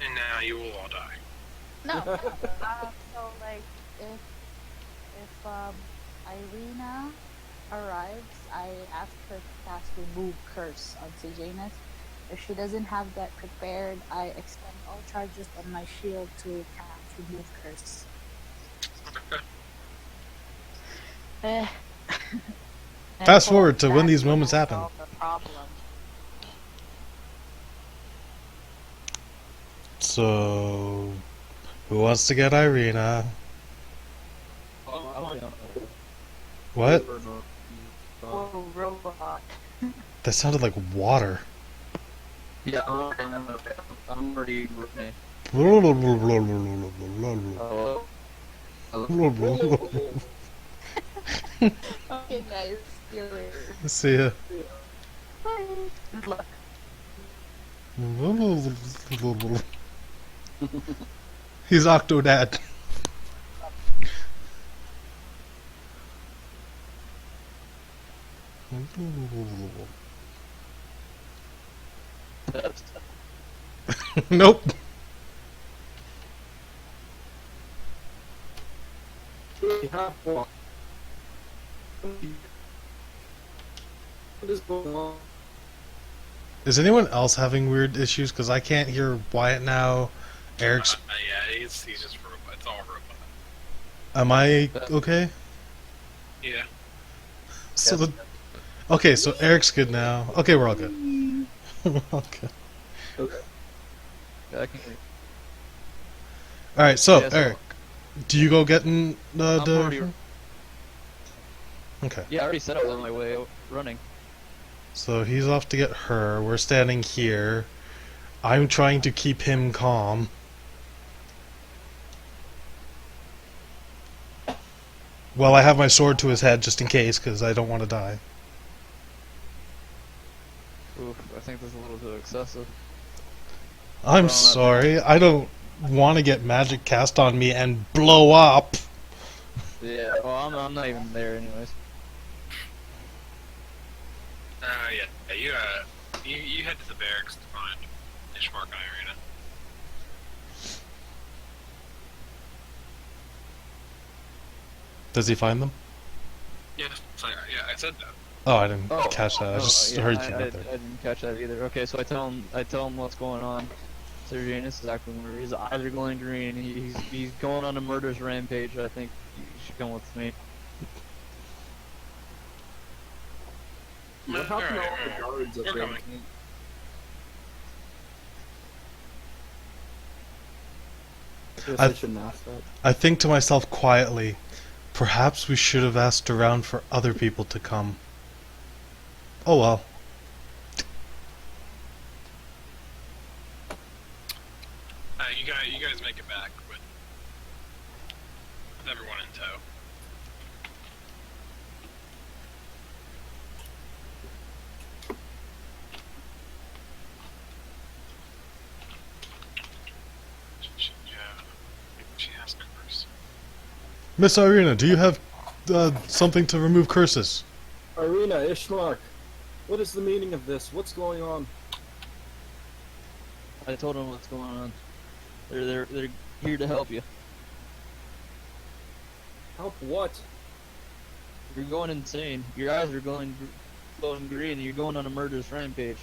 And now you will all die. No. So like, if Irina arrives, I ask her to cast Remove Curse on Sejanus. If she doesn't have that prepared, I expend all charges on my shield to cast Remove Curse. And Fast hope forward to when that these moments will happen. solve the problem. So, who wants to get Irina? What? Oh, robot. That sounded like water. Yeah, I'm already with me. Okay, guys, see you later. See ya. Bye. Good luck. He's Octodad. Nope. We have one. What is going on? Is anyone else having weird issues? Because I can't hear Wyatt now. Eric's. Yeah, he's just robot. It's all robot. Am I okay? Yeah. So the. Okay, so Eric's good now. Okay, we're all good. Okay. Okay. Yeah, I can hear you. All right, so Yeah, so- Eric, do you go getting I'm already- Okay. Yeah, I already said I was on my way running. So he's off to get her. We're standing here. I'm trying to keep him calm. Well, I have my sword to his head just in case, because I don't want to die. Oof, I think that's a little too excessive. I'm sorry. I don't want to get magic cast on me and blow up. Yeah, well, I'm not even there anyways. You head to the barracks to find Ishmark and Irina. Does he find them? Yeah, I said that. Oh, I didn't catch that. I just yeah, heard I you out there. didn't catch that either. Okay, so I tell him what's going on. Sergianus is acting where his eyes are glowing green. He's going on a murderous rampage. I think you should come with me. What happened to all Alright, the guards up we're there? coming. Guess I- I shouldn't ask that. I think to myself quietly, perhaps we should have asked around for other people to come. Oh well. You guys make it back with everyone in tow. Miss Irina, do you have something to remove curses? Irina, Ishmark, what is the meaning of this? What's going on? I told them what's going on. They're here to help you. Help what? You're going insane. Your eyes are glowing green, and you're going on a murderous rampage.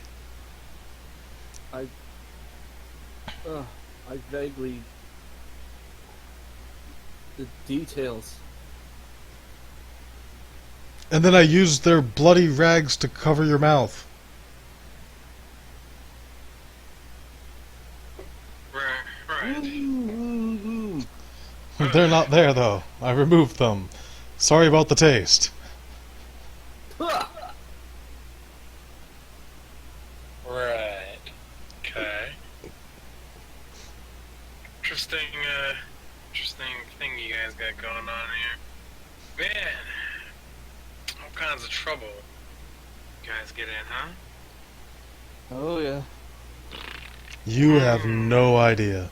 I vaguely... The details. And then I used their bloody rags to cover your mouth. Right. They're not there, though. I removed them. Sorry about the taste. Huh! Right. Okay. Interesting thing you guys got going on here. Man, all kinds of trouble you guys get in, huh? Oh yeah. You have no idea.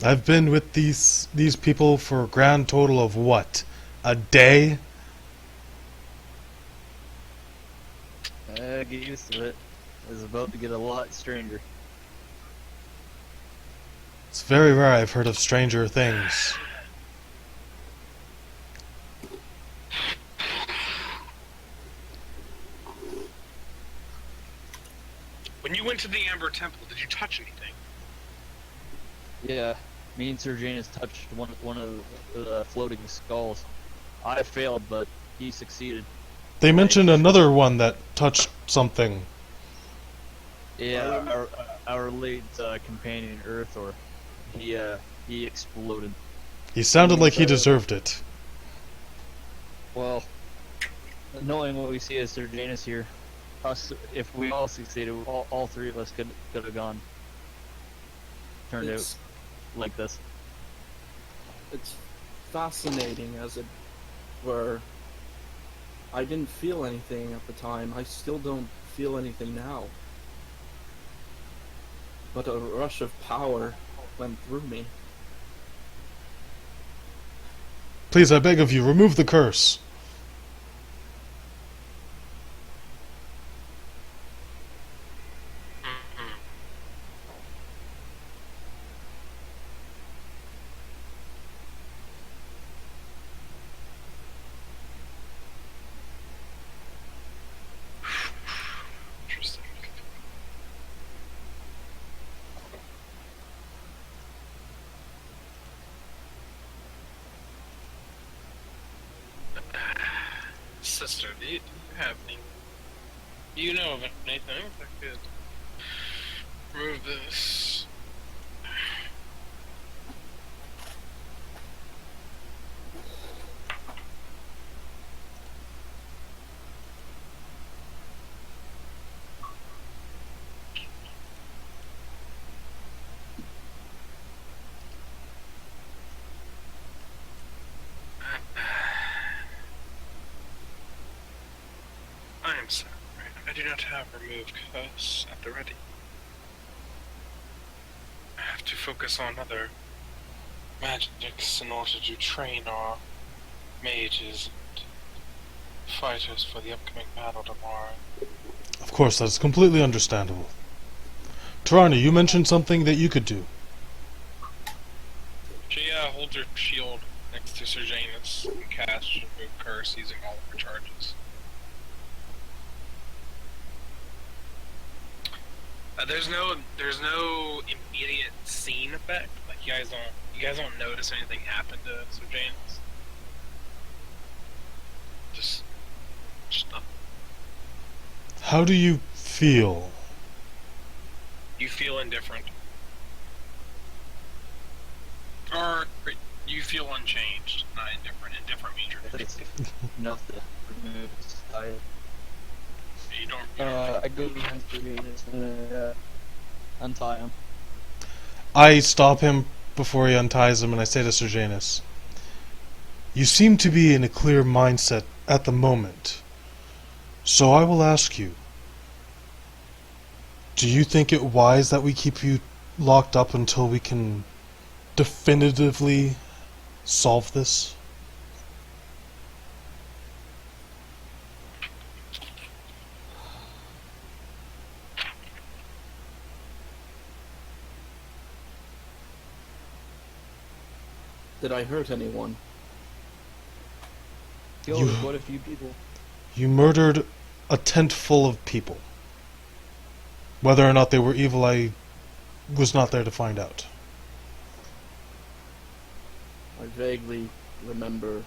I've been with these people for a grand total of what? A day? Get used to it. It's about to get a lot stranger. It's very rare I've heard of stranger things. When you went to the Amber Temple, did you touch anything? Yeah, me and Sir Janus touched one of the floating skulls. I failed, but he succeeded. They mentioned another one that touched something. Yeah, our late companion Earthor, he exploded. He sounded like he deserved it. Well, knowing what we see as Sir Janus here, if we all succeeded, all three of us could have turned It's, out like this. it's fascinating, as it were. I didn't feel anything at the time. I still don't feel anything now. But a rush of power went through me. Please, I beg of you, remove the curse. Interesting. Sister, do you have any? Do you know of anything that could remove this? I am sorry. I do not have removed curse at the ready. I have to focus on other magics in order to train our mages and fighters for the upcoming battle tomorrow. Of course, that's completely understandable. Tarani, you mentioned something that you could do. She holds her shield next to Sir Janus and casts remove curse using all of her charges. There's no immediate scene effect. Like you guys don't notice anything happen to Sir Janus. Just nothing. How do you feel? You feel indifferent. Or you feel unchanged, not indifferent. Indifferent means you're It's enough to remove his tie. you don't I go behind Sir Janus and untie him. I stop him before he unties him and I say to Sir Janus, you seem to be in a clear mindset at the moment. So I will ask you, do you think it wise that we keep you locked up until we can definitively solve this? Did I hurt anyone? Killed You- quite a few people. You murdered a tent full of people. Whether or not they were evil, I was not there to find out. I vaguely remember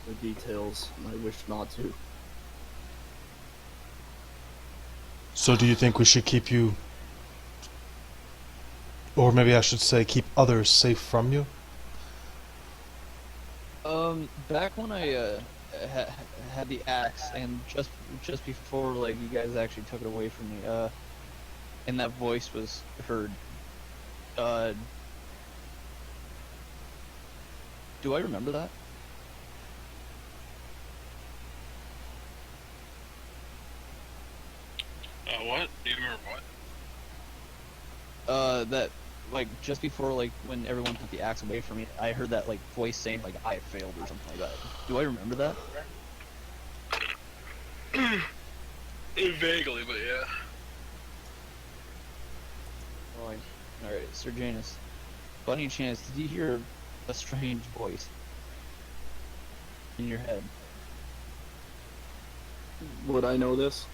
the details, and I wish not to. So do you think we should keep you, or maybe I should say keep others safe from you? Back when I had the axe, and just before like you guys actually took it away from me, and that voice was heard. Do I remember that? What? Do you remember what? That like just before like when everyone took the axe away from me, I heard that like voice saying like I failed or something like that. Do I remember that? Vaguely, but yeah. Oh, alright, Sir Janus. By any chance, did you hear a strange voice in your head? Would I know this?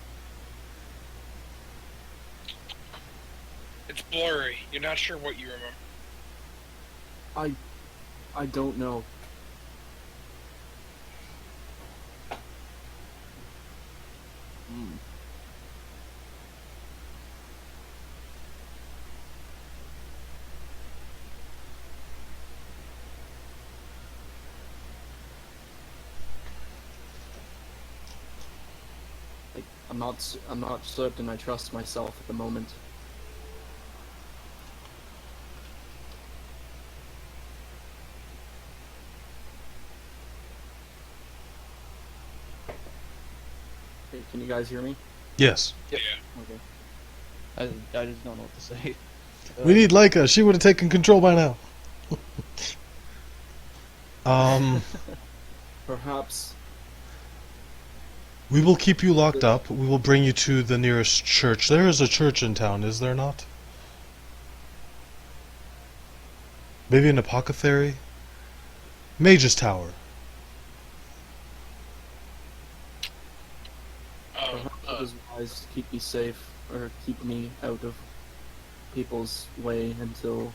It's blurry. You're not sure what you remember. I don't know. Hmm. Like, I'm not certain I trust myself at the moment. Hey, can you guys hear me? Yes. Yeah. Okay. I just don't know what to say. We need Leica. She would have taken control by now. Perhaps. We will keep you locked up. We will bring you to the nearest church. There is a church in town, is there not? Maybe an apothecary? Mage's Tower. Perhaps it is wise to keep me safe, or keep me out of people's way until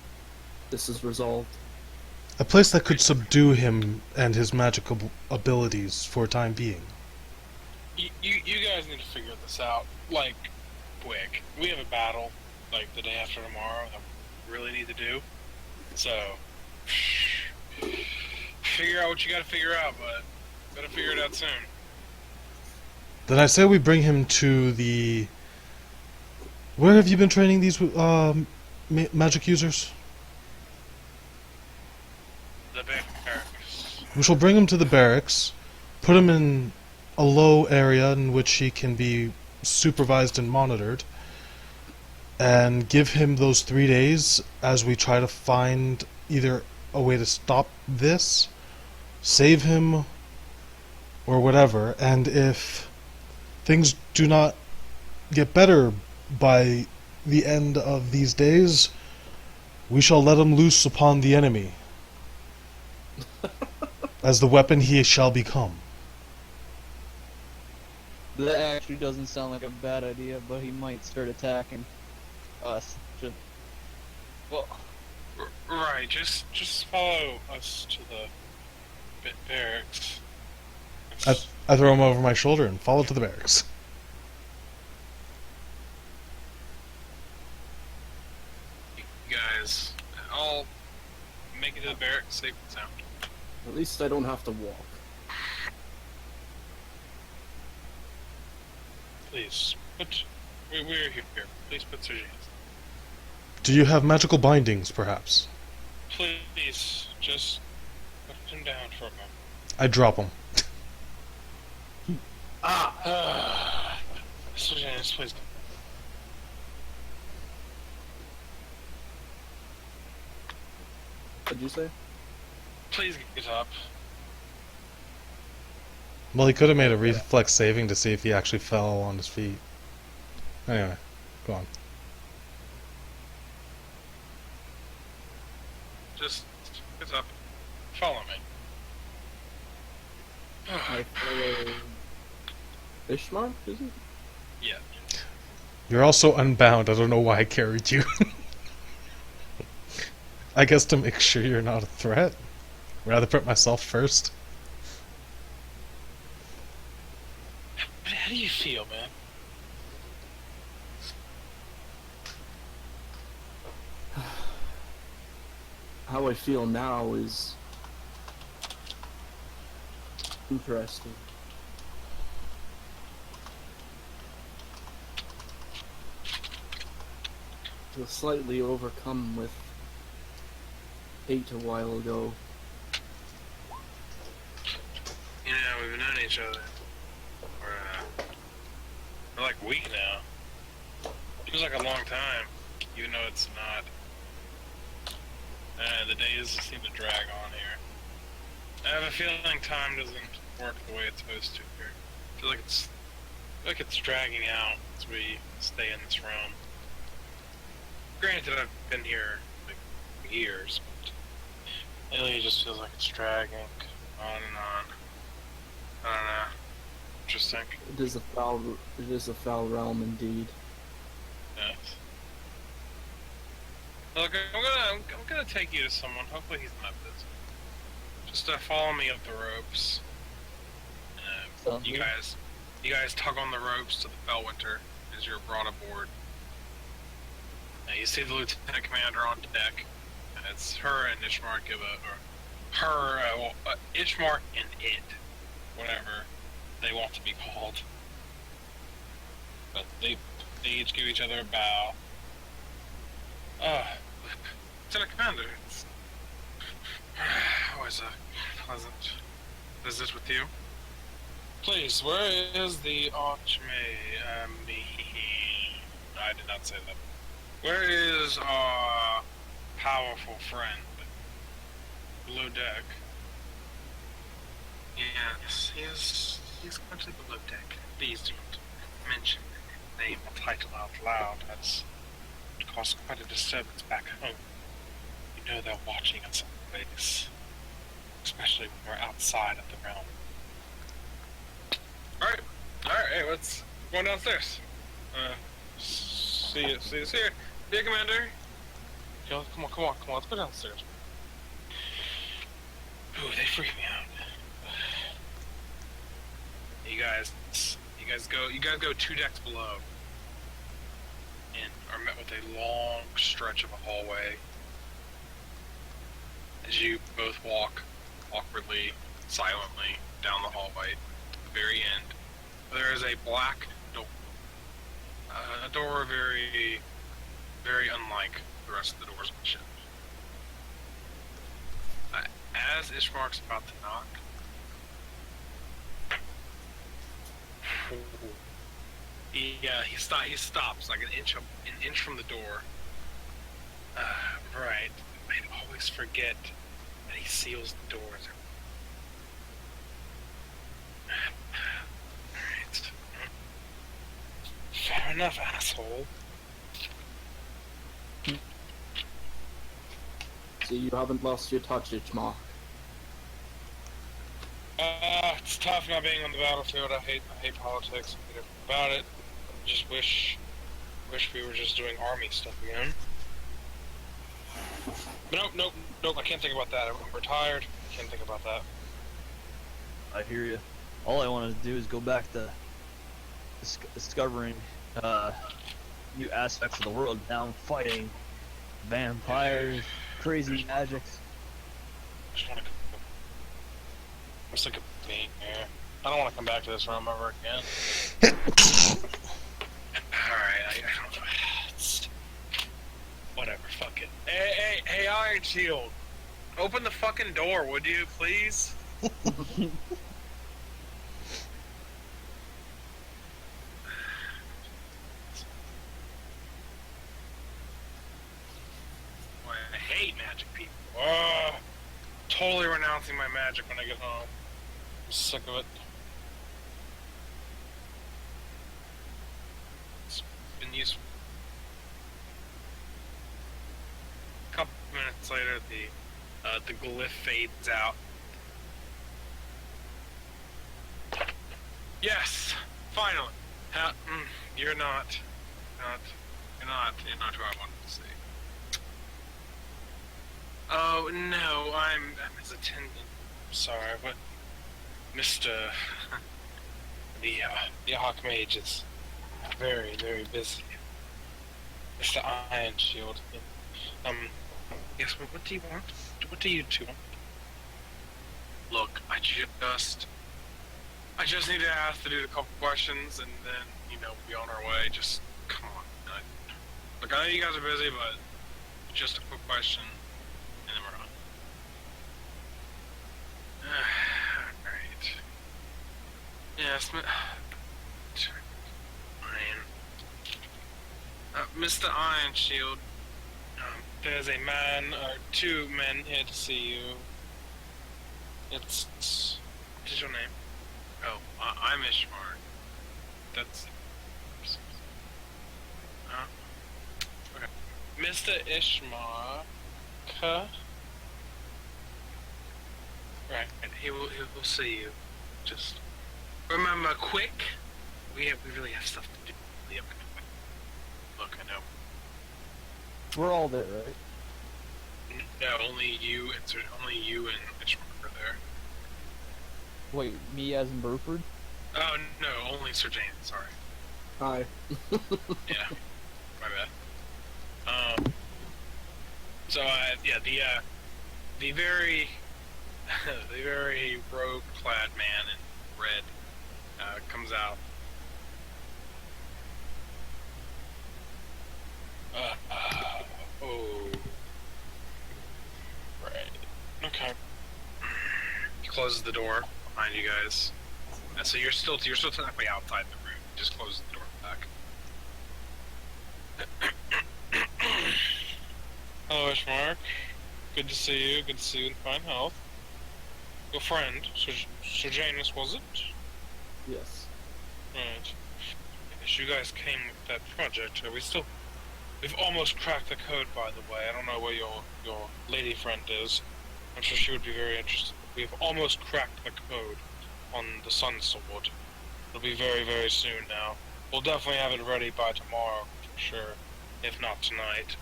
this is resolved. A place that could subdue him and his magical abilities for a time being. You guys need to figure this out, like, quick. We have a battle, like, the day after tomorrow that we really need to do. So, figure out what you gotta figure out, but gotta figure it out soon. Then I say we bring him to the... Where have you been training these magic users? The barracks. We shall bring him to the barracks, put him in a low area in which he can be supervised and monitored, and give him those 3 days as we try to find either a way to stop this, save him, or whatever. And if things do not get better by the end of these days, we shall let him loose upon the enemy as the weapon he shall become. That actually doesn't sound like a bad idea, but he might start attacking us. Well, Right, just follow us to the barracks. I throw him over my shoulder and follow to the barracks. You guys, I'll make it to the barracks safe and sound. At least I don't have to walk. Please, we're here. Please put Sir James. Do you have magical bindings, perhaps? Please, just put him down for a moment. I drop him. Sir James, please. What'd you say? Please get up. Well, he could have made a reflex saving to see if he actually fell on his feet. Anyway, go on. Just get up. Follow me. I follow Ishmark, is it? Yeah. You're also unbound. I don't know why I carried you. I guess to make sure you're not a threat. Rather put myself first. How do you feel, man? How I feel now is interesting. I was slightly overcome with hate a while ago. You know, we've known each other for like a week now. Feels like a long time, even though it's not. The days seem to drag on here. I have a feeling time doesn't work the way it's supposed to here. I feel like it's dragging out as we stay in this realm. Granted, I've been here like years, but lately it just feels like it's dragging on and on. I don't know. Interesting. It is a foul realm indeed. Yes. Look, I'm gonna take you to someone. Hopefully he's not busy. Just follow me up the ropes. Sounds You good. guys tug on the ropes to the Bellwinter as you're brought aboard. You see the lieutenant commander on deck. It's her and Ishmar Ishmar and it, whatever they want to be called. But they each give each other a bow. Lieutenant Commander, it's always a pleasant visit with you. Please, where is the Archmage? I did not say that. Where is our powerful friend? Below deck. Yes, he's going to the below deck. Please don't mention the name or title out loud. That's caused quite a disturbance back home. You know they're watching us always, especially when we're outside of the realm. Alright, hey, let's go downstairs. See you here. See you, Commander. Come on, let's go downstairs. Ooh, they freak me out. You guys go 2 decks below. And are met with a long stretch of a hallway as you both walk awkwardly, silently down the hallway to the very end. There is a black door, a door very, very unlike the rest of the doors on the ship. As Ishmark's about to knock, he stops like an inch from the door. Right. I'd always forget that he seals the doors. Right. Fair enough, asshole. So you haven't lost your touch, Ishmark. It's tough not being on the battlefield. I hate politics. I hate everything about it. Just wish we were just doing army stuff again. But nope. I can't think about that. I'm retired. Can't think about that. I hear you. All I wanted to do is go back to discovering new aspects of the world. Now I'm fighting vampires, crazy magics. I'm sick of being here. I don't want to come back to this room ever again. Alright, I don't know. Whatever, fuck it. Hey, Iron Shield! Open the fucking door, would you, please? Boy, I hate magic people. totally renouncing my magic when I get home. I'm sick of it. It's been useful. A couple minutes later, the glyph fades out. Yes, finally. You're not who I wanted to see. Oh no, I'm his attendant. I'm sorry, but Mr. the Archmage is very, very busy. Mr. Iron Shield. Yes, what do you want? What do you two want? Look, I just need to ask to do a couple questions and then, be on our way. Just, come on. Look, I know you guys are busy, but just a quick question, and then we're on. Alright. Yes, Mr. Iron Shield, there's a man, or two men here to see you. What is your name? Oh, I'm Ishmar. That's... okay. Mr. Ishmar... Right, he will see you. Just... remember, quick! We really have stuff to do. Yep. Look, I know. We're all there, right? No, only you and Ishmar are there. Wait, me as in Burford? Oh, no, only Sir Jane, sorry. Hi. Yeah, my bad. So, yeah, the very, the very robe-clad man in red, comes out. Oh. Right. Okay. He closes the door behind you guys. And so you're still technically outside the room. Just close the door back. Hello, Ishmark. Good to see you. Good to see you in fine health. Your friend, Sir Janus, was it? Yes. Right. As you guys came with that project, we've almost cracked the code, by the way. I don't know where your lady friend is. I'm sure she would be very interested. We've almost cracked the code on the Sun Sword. It'll be very, very soon now. We'll definitely have it ready by tomorrow, for sure. If not tonight.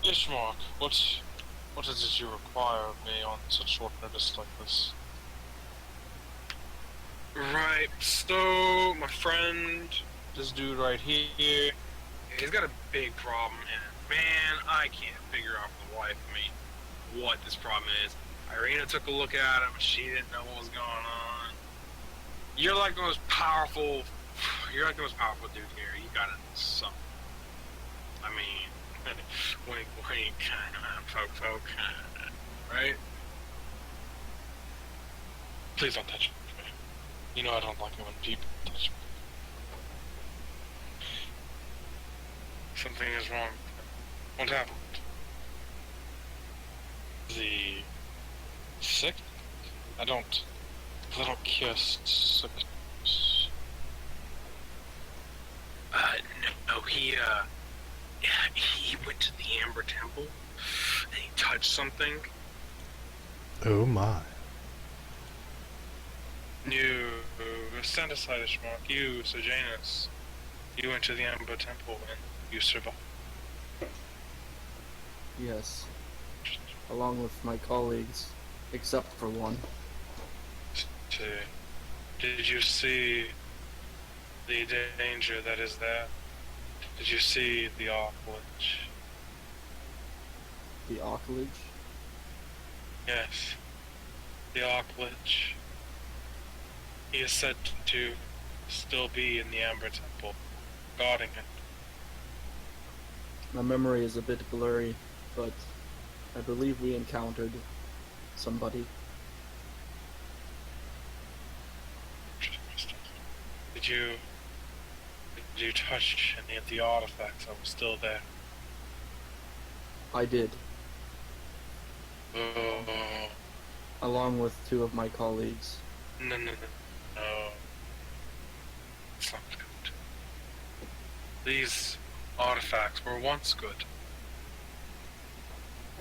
Ishmark, what is it you require of me on such short notice like this? Right, so, my friend, this dude right here, he's got a big problem, and man, I can't figure out for the life of me what this problem is. Irina took a look at him, she didn't know what was going on. You're like the most powerful dude here. You got something. I mean, wink, wink, poke, poke, right? Please don't touch me. You know I don't like it when people touch me. Something is wrong. What happened? The sick? I don't cure sickness. No, he went to the Amber Temple and he touched something. Oh my. You, stand aside, Ishmark. You, Sejanus, you went to the Amber Temple and you survived. Yes. Along with my colleagues, except for one. Did you see the danger that is there? Did you see the Archlich? The Archlich? Yes, the Archlich. He is said to still be in the Amber Temple, guarding it. My memory is a bit blurry, but I believe we encountered somebody. Did you touch any of the artifacts that were still there? I did. Oh, along with 2 of my colleagues. No, no, no. No. It's not good. These artifacts were once good.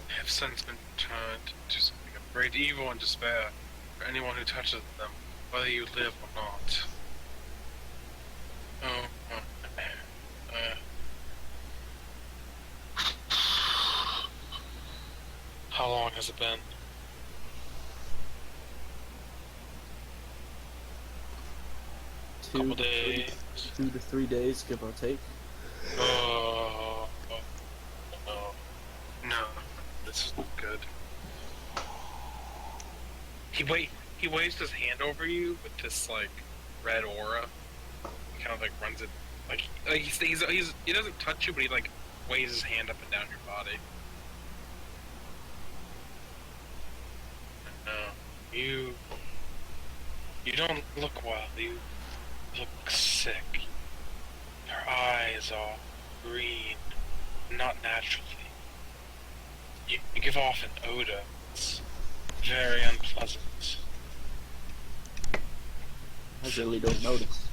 They have since been turned into something of great evil and despair for anyone who touches them, whether you live or not. Oh, how long has it been? Couple days. 2 to 3 days, give or take. Oh, no, this is not good. He waves his hand over you with this like red aura. He kind of like runs it, like he doesn't touch you, but he like waves his hand up and down your body. No, you don't look well. You look sick. Your eyes are green, not naturally. You give off an odor. It's very unpleasant. I really don't notice.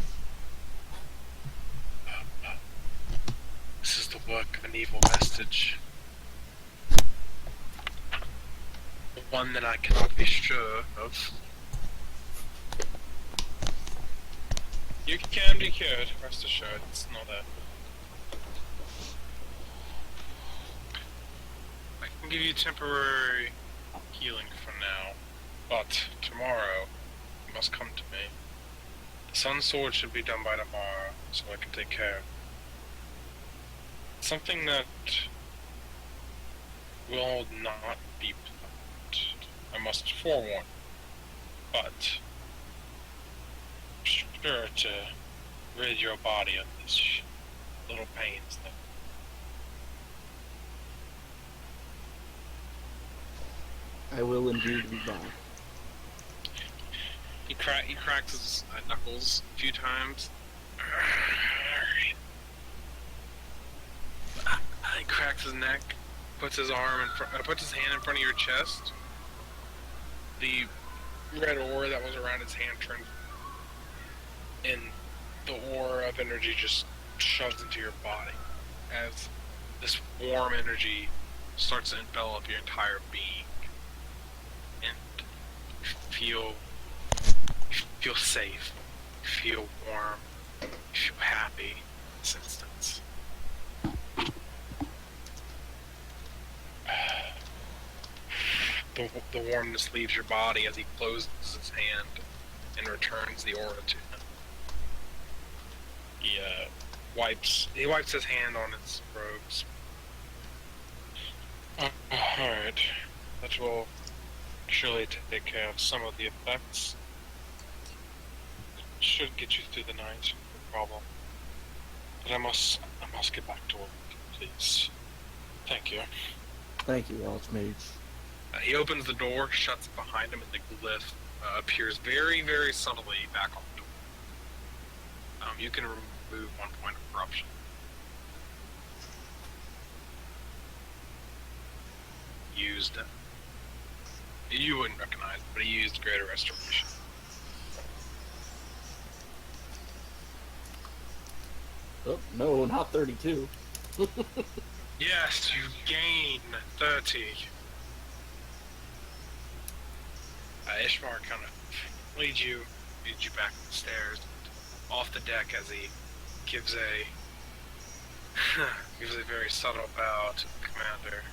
This is the work of an evil vestige. One that I cannot be sure of. You can be cured, rest assured. It's not a... I can give you temporary healing for now, but tomorrow you must come to me. The Sun Sword should be done by tomorrow, so I can take care of it. Something that will not be pleasant. I must forewarn, but sure to rid your body of these little pains. I will indeed be back. He cracks his knuckles a few times. He cracks his neck, puts his hand in front of your chest. The red aura that was around his hand turns, and the aura of energy just shoves into your body as this warm energy starts to envelop your entire being, and you feel safe, you feel warm, you feel happy in this instance. The warmness leaves your body as he closes his hand and returns the aura to him. He wipes his hand on its robes. Alright. That will surely take care of some of the effects. Should get you through the night, no problem. But I must get back to work, please. Thank you. Thank you, Archmage. He opens the door, shuts it behind him, and the glyph appears very, very subtly back on the door. You can remove 1 point of corruption. Used it. You wouldn't recognize it, but he used Greater Restoration. Oh, no, not 32. Yes, you gain 30. Ishmar kind of leads you back the stairs, off the deck as he gives a very subtle bow to the commander.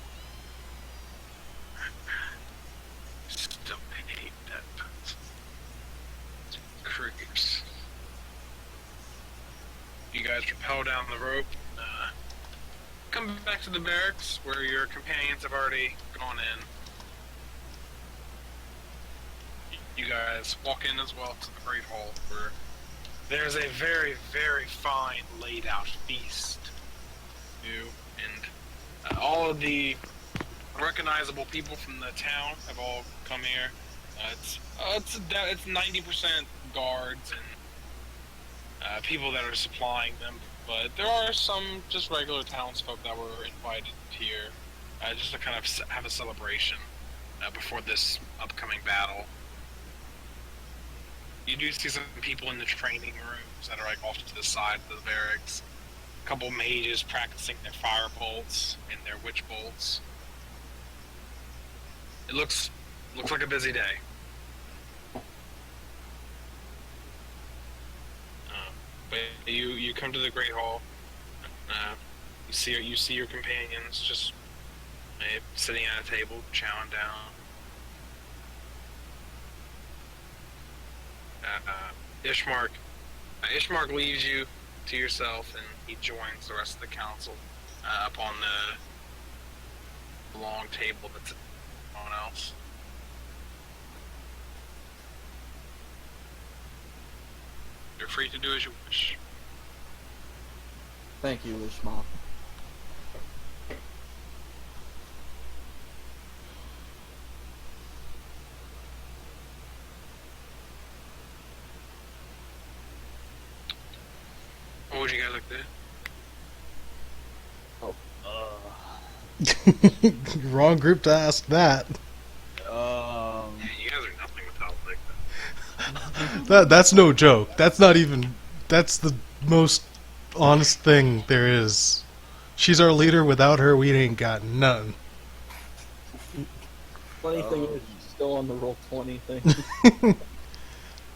Still hate that person. Creeps. You guys rappel down the rope. Come back to the barracks where your companions have already gone in. You guys walk in as well to the Great Hall, where there's a very, very fine laid out feast. And all of the recognizable people from the town have all come here. It's 90% guards and people that are supplying them, but there are some just regular townsfolk that were invited here just to kind of have a celebration. before this upcoming battle. You do see some people in the training rooms that are like off to the side of the barracks. A couple mages practicing their fire bolts and their witch bolts. It looks like a busy day. But you come to the Great Hall. You see your companions just sitting at a table, chowing down. Ishmark leaves you to yourself, and he joins the rest of the council up on the long table that's no one else. You're free to do as you wish. Thank you, Ishmael. What would you guys like to do? Wrong group to ask that. Yeah, you guys are nothing without like that. That's no joke. That's not even. That's the most honest thing there is. She's our leader. Without her, we ain't got none. Funny thing is, she's still on the roll 20 thing.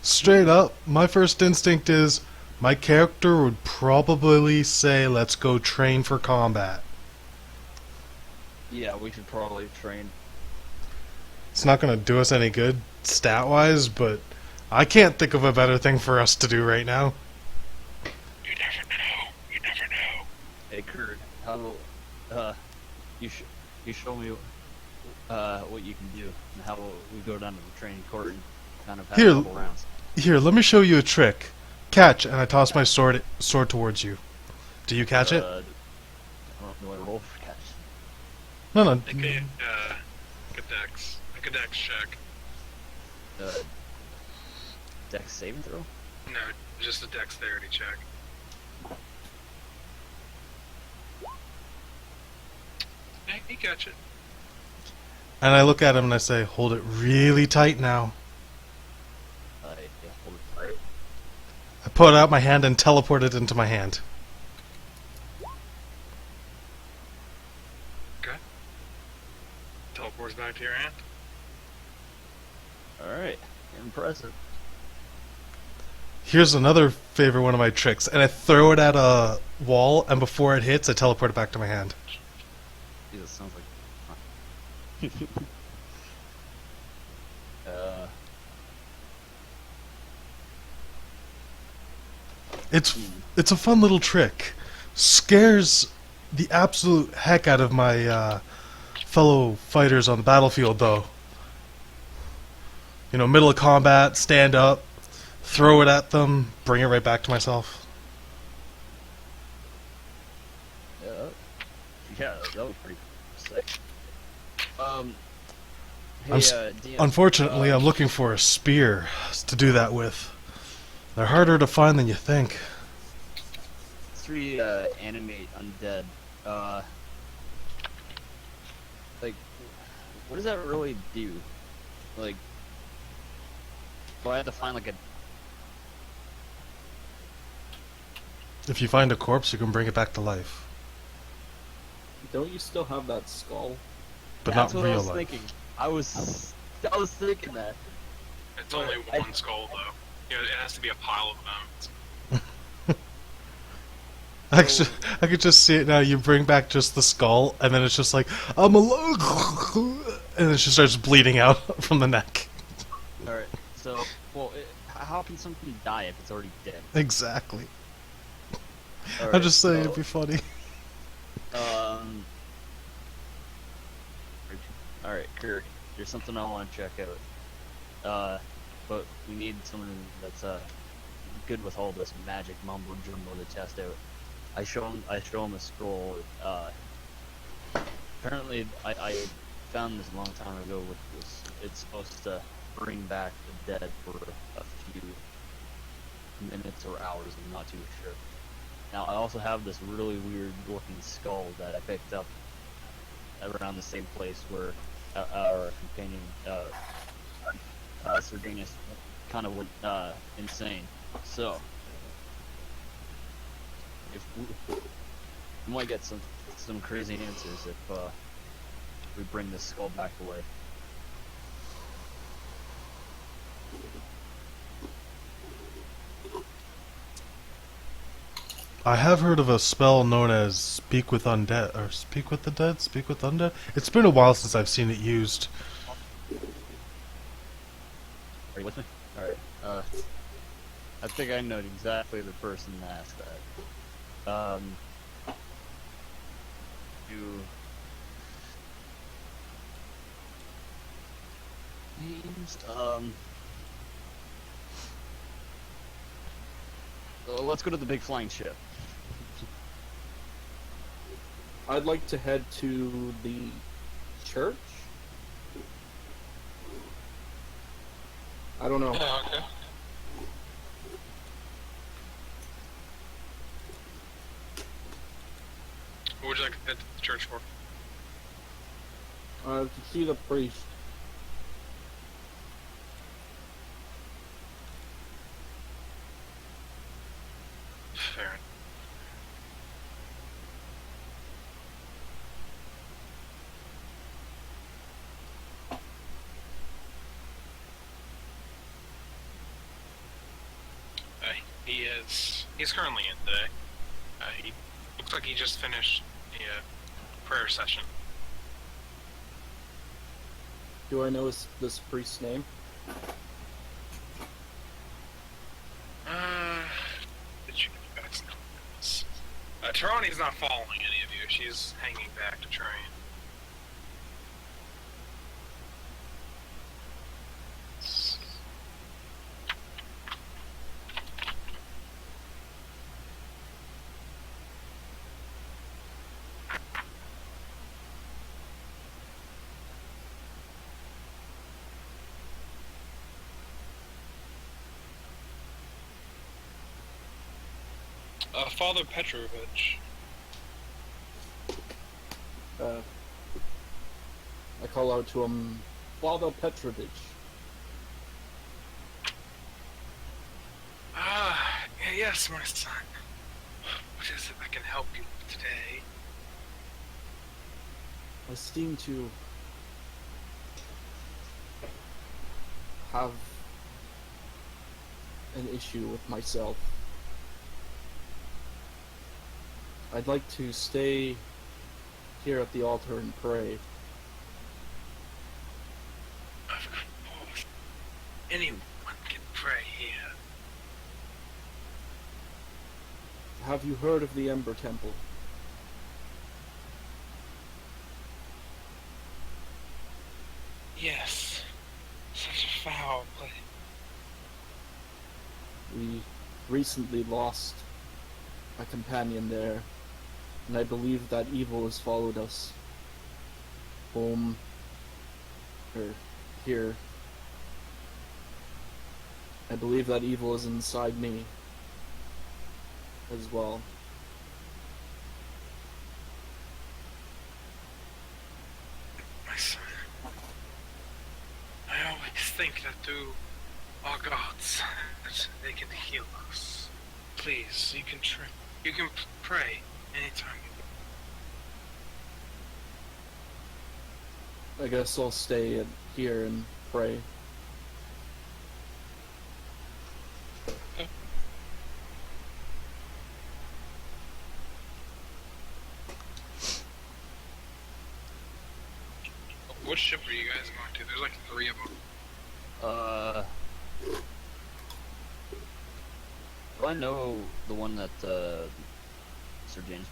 Straight up, my first instinct is my character would probably say, "Let's go train for combat." Yeah, we should probably train. It's not going to do us any good stat-wise, but I can't think of a better thing for us to do right now. You never know. You never know. Hey Kurt, how you show me what you can do, and how we go down to the training court and kind of have Here. a couple rounds. Here, let me show you a trick. Catch, and I toss my sword towards you. Do you catch it? I don't know what to roll for catch. No. Make a dex check. Dex saving throw? No, just a dexterity check. Hey, you catch it. And I look at him and I say, "Hold it really tight now." Yeah, hold it tight. I put out my hand and teleport it into my hand. Okay. Teleports back to your hand. Alright, impressive. Here's another favorite one of my tricks, and I throw it at a wall, and before it hits, I teleport it back to my hand. Jesus, sounds like It's a fun little trick. Scares the absolute heck out of my fellow fighters on the battlefield, though. You know, middle of combat, stand up, throw it at them, bring it right back to myself. yeah, that was pretty sick. Hey, I'm DM, Unfortunately, I'm looking for a spear to do that with. They're harder to find than you think. 3 animate undead. Like, what does that really do? Like, do I have to find like a? If you find a corpse, you can bring it back to life. Don't you still have that skull? But That's not what I real was life. thinking. I was thinking that. It's only one skull, though. You know, it has to be a pile of bones. I could just see it now. You bring back just the skull, and then it's just like, I'm alone, and then she starts bleeding out from the neck. Alright, so, well, how can something die if it's already dead? Exactly. I'm Alright, just saying so, it'd be funny. Alright, Kurt, there's something I want to check out. But we need someone that's good with all this magic mumbo jumbo to test out. I show him a scroll. Apparently, I found this a long time ago. It's supposed to bring back the dead for a few minutes or hours. I'm not too sure. Now, I also have this really weird looking skull that I picked up around the same place where our companion, Serginus, kind of went insane. So, if we might get some crazy answers if we bring this skull back away. I have heard of a spell known as Speak with Undead, or Speak with the Dead, Speak with Undead. It's been a while since I've seen it used. Are you with me? Alright, I think I know exactly the person to ask that. You... Names, let's go to the big flying ship. I'd like to head to the church. I don't know. Yeah, okay. What would you like to head to the church for? To see the priest. Fair. He's currently in today. He looks like he just finished the prayer session. Do I know this priest's name? Did you guys know this? Tarani's not following any of you. She's hanging back to train. Father Petrovich. I call out to him, Father Petrovich. Yes, my son. What is it I can help you with today? I seem to have an issue with myself. I'd like to stay here at the altar and pray. Of course. Anyone can pray here. Have you heard of the Ember Temple? Yes. Such a foul place. We recently lost a companion there, and I believe that evil has followed us home, or here. I believe that evil is inside me as well. My son. I always think that through our gods, that they can heal us. Please, you can pray anytime you I guess I'll stay here and pray. What ship are you guys going to? There's like 3 of them. Do I know the one that, Sir James?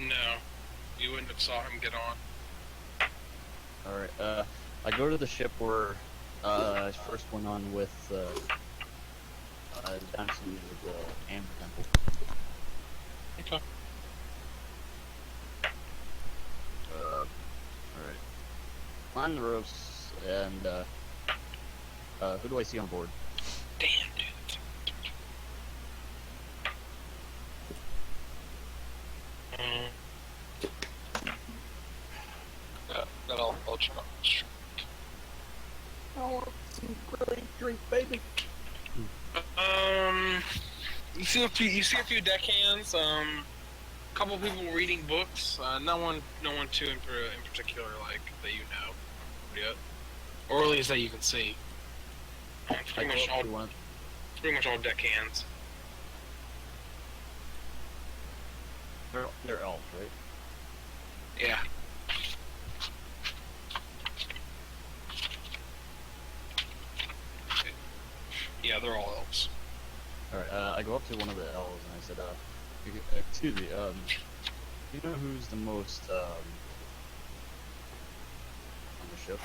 No. You wouldn't have saw him get on. Alright, I go to the ship where, I first went on with, Dynasty with the Amber Temple. Okay. Alright. Climb the ropes, and, who do I see on board? Damn, dude. charge. I want some great drink, baby. You see a few deckhands. Couple people reading books. No one too in particular like that you know yet, or at least that you can see. It's pretty much all deckhands. They're elves, right? Yeah. Yeah, they're all elves. Alright, I go up to one of the elves and I said, excuse me, do you know who's the most, on the ship?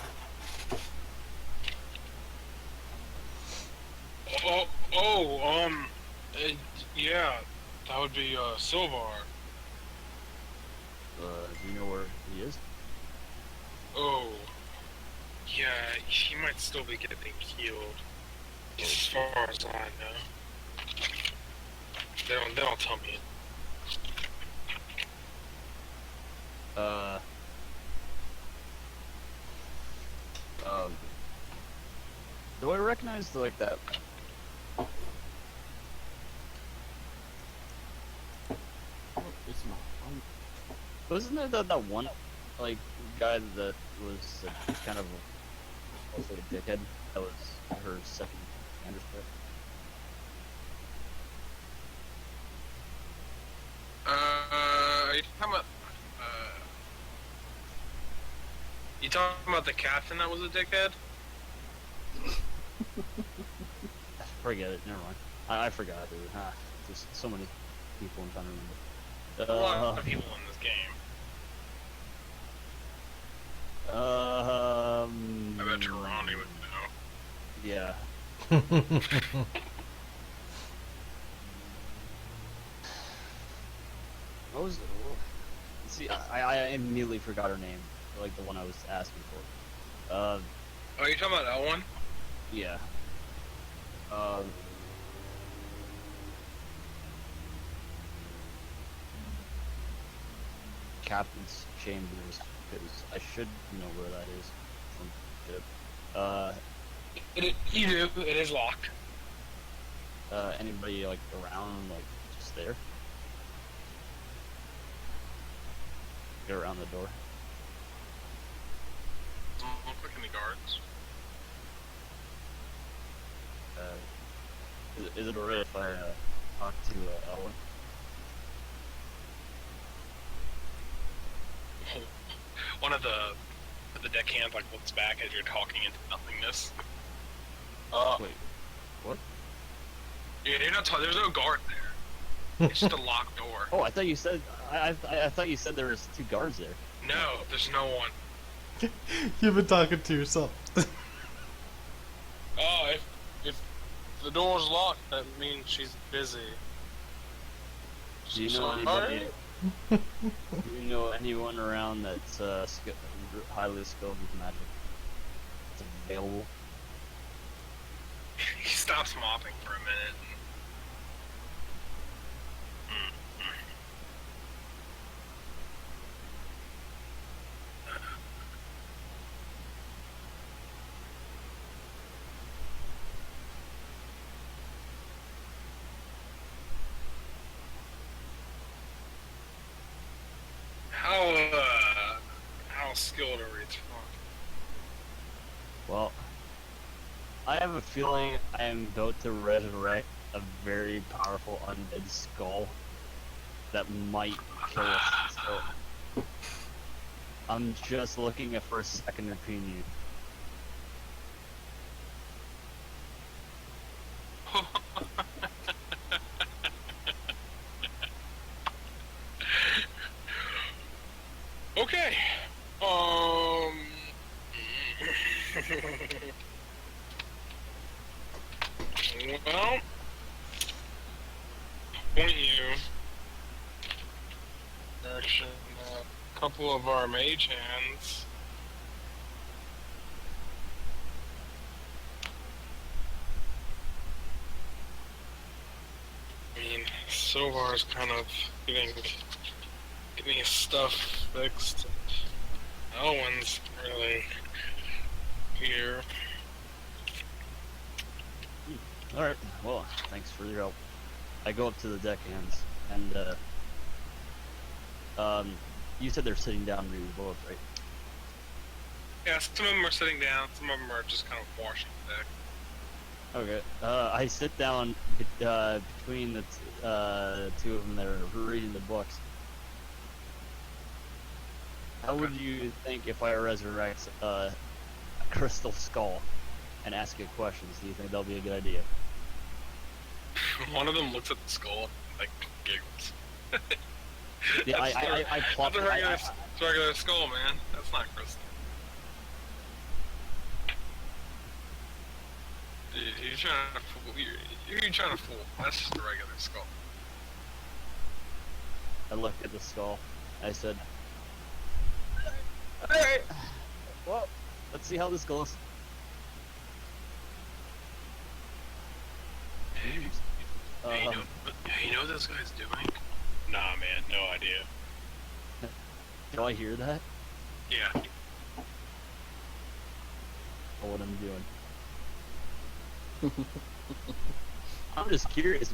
Yeah, that would be, Silvar. Do you know where he is? Oh, yeah, he might still be getting healed. As far as I know. They don't tell me. Do I recognize, like, that? It's not. Wasn't there that one, like, guy that was kind of also a dickhead? That was her second commander's pick? Are you talking about the captain that was a dickhead? Forget it, never mind. I forgot, dude. There's so many people I'm trying to remember. A lot of people in this game. I bet Ronnie would know. Yeah. What was it? See, I immediately forgot her name. Like the one I was asking for. Oh, you talking about that one? Yeah. Captain's Chambers, because I should know where that is from ship. You do. It is locked. Anybody like around, like just there? Get around the door. Don't look like any guards. Is it alright if I talk to Ellen? One of the deckhands like looks back as you're talking into nothingness. Wait, what? Yeah, you're not talking. There's no guard there. It's just a locked door. Oh, I thought you said I thought you said there was 2 guards there. No, there's no one. You've been talking to yourself. Oh, if the door's locked, that means she's busy. Do you know anybody? Do you know anyone around that's highly skilled with magic? That's available. He stops mopping for a minute. How skilled are we talking? Well, I have a feeling I am about to resurrect a very powerful undead skull that might kill us. So I'm just looking for a second opinion. Okay. Well, point you direction a couple of our mage hands. I mean, Silvar's kind of getting his stuff fixed. No one's really here. Alright, well, thanks for your help. I go up to the deckhands, and, you said they're sitting down reading both, right? Yeah, some of them are sitting down, some of them are just kind of washing the deck. Okay. I sit down between the two of them that are reading the books. How would you think if I resurrect a crystal skull and ask it questions? Do you think that'll be a good idea? One of them looks at the skull and, like, giggles. Yeah, I plop That's a regular, it's a regular skull, man. That's not crystal. Dude, you're trying to fool. You're trying to fool. That's just a regular skull. I looked at the skull. I said, "Alright, well, let's see how this goes." Hey, you know what this guy's doing? Nah, man, no idea. Do I hear that? Yeah. Or what I'm doing? I'm just curious.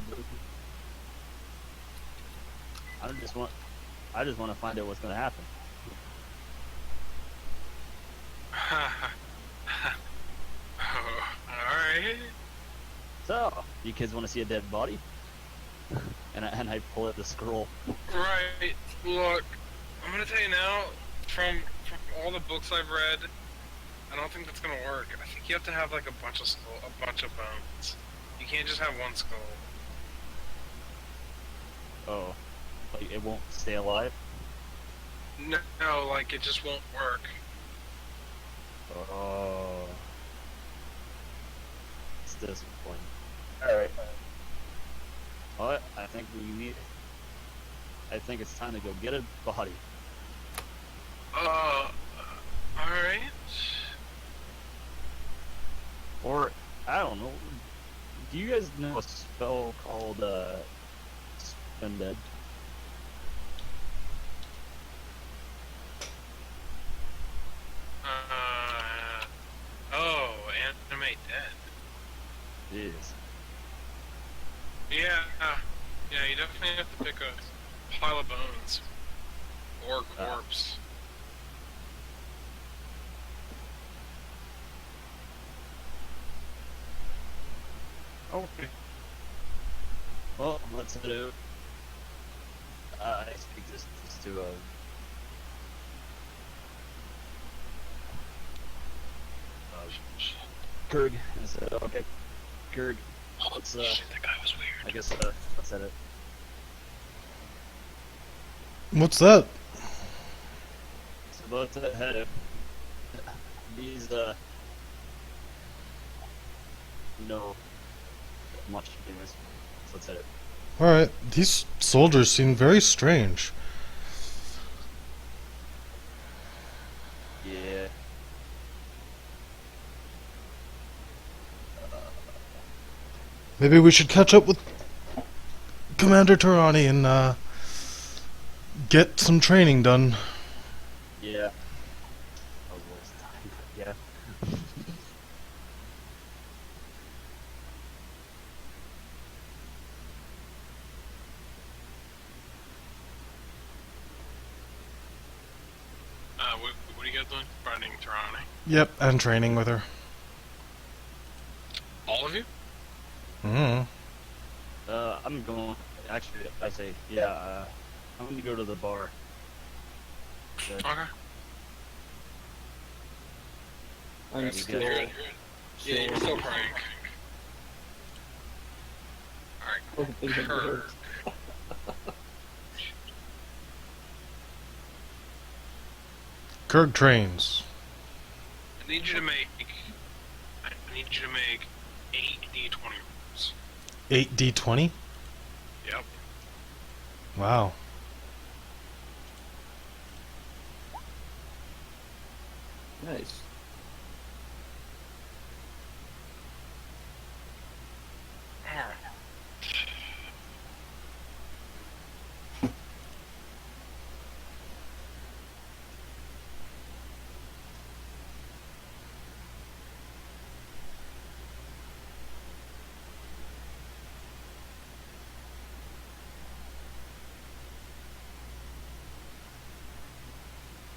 I just want to find out what's gonna happen. Alright. So, you kids want to see a dead body? And I pull out the scroll. Right. Look, I'm gonna tell you now, from all the books I've read, I don't think that's gonna work. I think you have to have like a bunch of bones. You can't just have one skull. Oh, like it won't stay alive? No, like it just won't work. Oh, it's disappointing. Alright. Well, I think it's time to go get a body. Alright. Or, I don't know. Do you guys know a spell called, Spend Dead? Oh, animate dead. It is. Yeah, yeah, you definitely have to pick a pile of bones. Or corpse. Okay. Well, let's do. I speak this to Kurg. I said, okay, Kurg. Let's Shit, that guy was weird. I guess let's edit. What's that? So let's head. These no much anyways. So let's edit. Alright, these soldiers seem very strange. Yeah. Maybe we should catch up with Commander Tarani and get some training done. Yeah. That was a waste of time, but yeah. What are you guys doing? Finding Tarani? Yep, and training with her. All of you? Mm. I'm going. Actually, I say, yeah. I'm gonna go to the bar. Good. Okay. I'm You still. good? Yeah, you're still praying. Alright. hoping it Kirk. works. Kirk trains. I need you to make 8 D20 rolls. 8d20? Yep. Wow. Nice.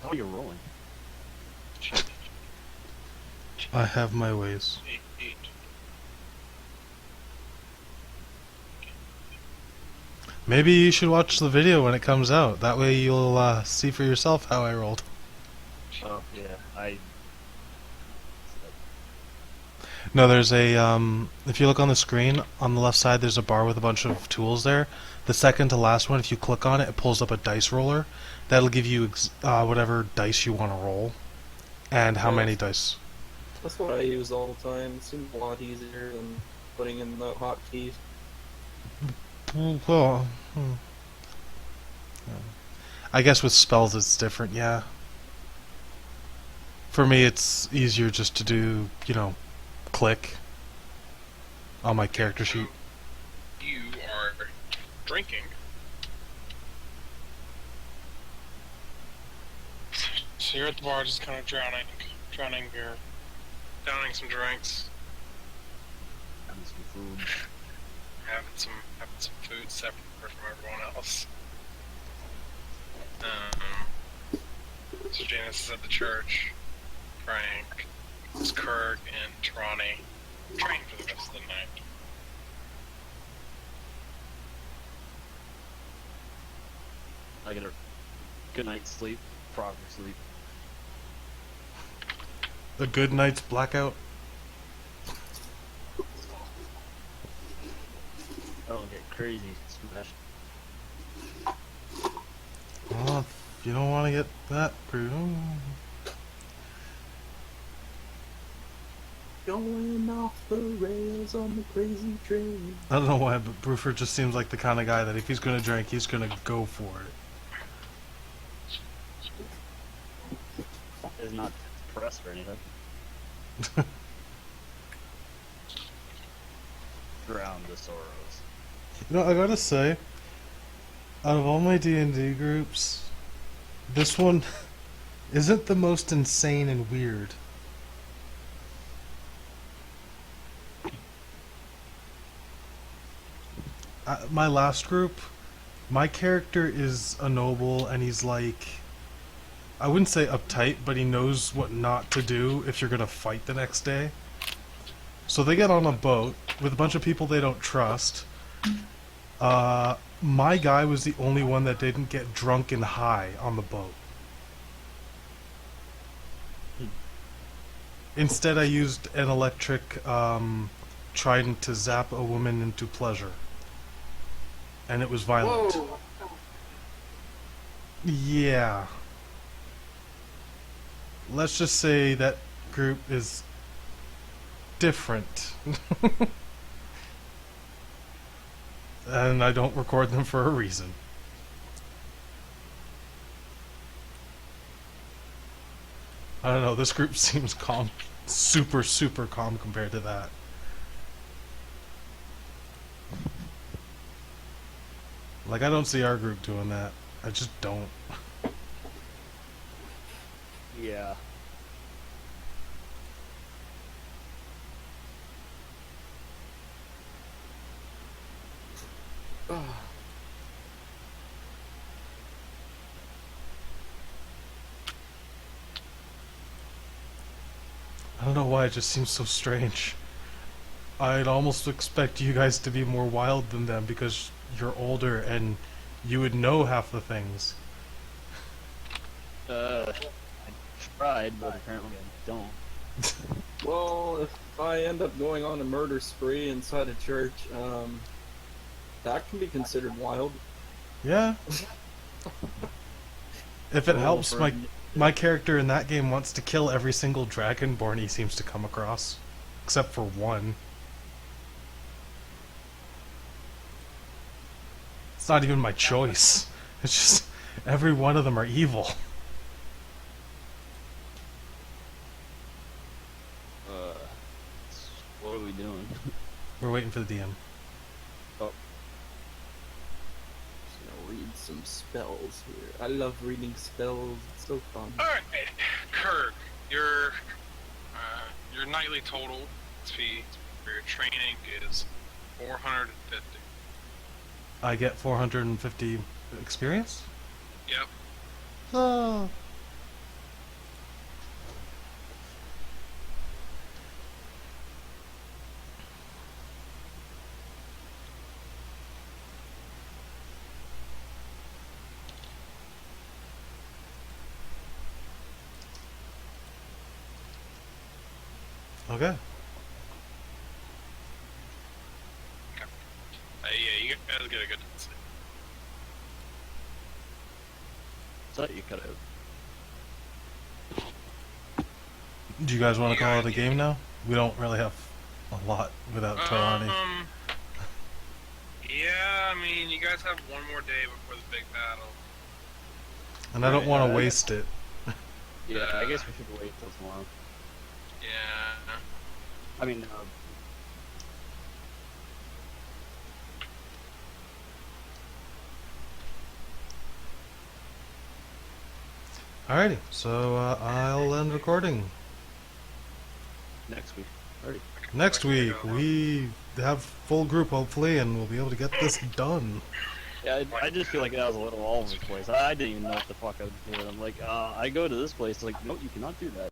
How are you rolling? I have my ways. 8. Maybe you should watch the video when it comes out. That way you'll see for yourself how I rolled. Oh yeah, No, there's a if you look on the screen on the left side, there's a bar with a bunch of tools there. The second to last one, if you click on it, it pulls up a dice roller. That'll give you whatever dice you want to roll, and how Yeah. many dice. That's what I use all the time. It seems a lot easier than putting in the hotkeys. Well, I guess with spells it's different, yeah. For me, it's easier just to do, click on my character sheet. You are drinking. So you're at the bar just kind of drowning beer. Downing some drinks. having some food. Having some food separate from everyone else. So Janice is at the church. Frank, it's Kirk, and Trani train for the rest of the night. I get a good night's sleep, proper sleep. A good night's blackout. I don't get crazy smashed. Well, if you don't want to get that through. Going off the rails on the crazy train. I don't know why, but Bruford just seems like the kind of guy that if he's gonna drink, he's gonna go for it. It's not depressed or anything. Drown the sorrows. I gotta say, out of all my D&D groups, this one isn't the most insane and weird. My last group, my character is a noble, and he's like, I wouldn't say uptight, but he knows what not to do if you're gonna fight the next day. So they get on a boat with a bunch of people they don't trust. My guy was the only one that didn't get drunk and high on the boat. Instead, I used an electric trident to zap a woman into pleasure. And it was violent. Whoa! Yeah. Let's just say that group is different. And I don't record them for a reason. I don't know, this group seems calm. Super, super calm compared to that. Like, I don't see our group doing that. I just don't. Yeah. I don't know why, it just seems so strange. I'd almost expect you guys to be more wild than them because you're older and you would know half the things. I tried, but apparently I don't. Well, if I end up going on a murder spree inside a church, that can be considered wild. Yeah. If it Well, helps, for- my character in that game wants to kill every single dragonborn he seems to come across. Except for one. It's not even my choice. It's just every one of them are evil. What are we doing? We're waiting for the DM. Just gonna read some spells here. I love reading spells. It's so fun. Alright, Kirk, your nightly total fee for your training is 450. I get 450 experience? Yep. Oh. Okay. Yeah, you guys get a good. So you cut out. Do you guys want to call it a game now? We don't really have a lot without Trelawney. Yeah, I mean, you guys have one more day before the big battle. And I don't Right, want to yeah. waste it. Yeah, I guess we should wait till tomorrow. Yeah. I mean, Alrighty, so I'll end recording. next week. Alright. Next week, we have full group, hopefully, and we'll be able to get this done. Yeah, I just feel like that was a little all over the place. I didn't even know what the fuck I was doing. I'm like, I go to this place, like, no, you cannot do that.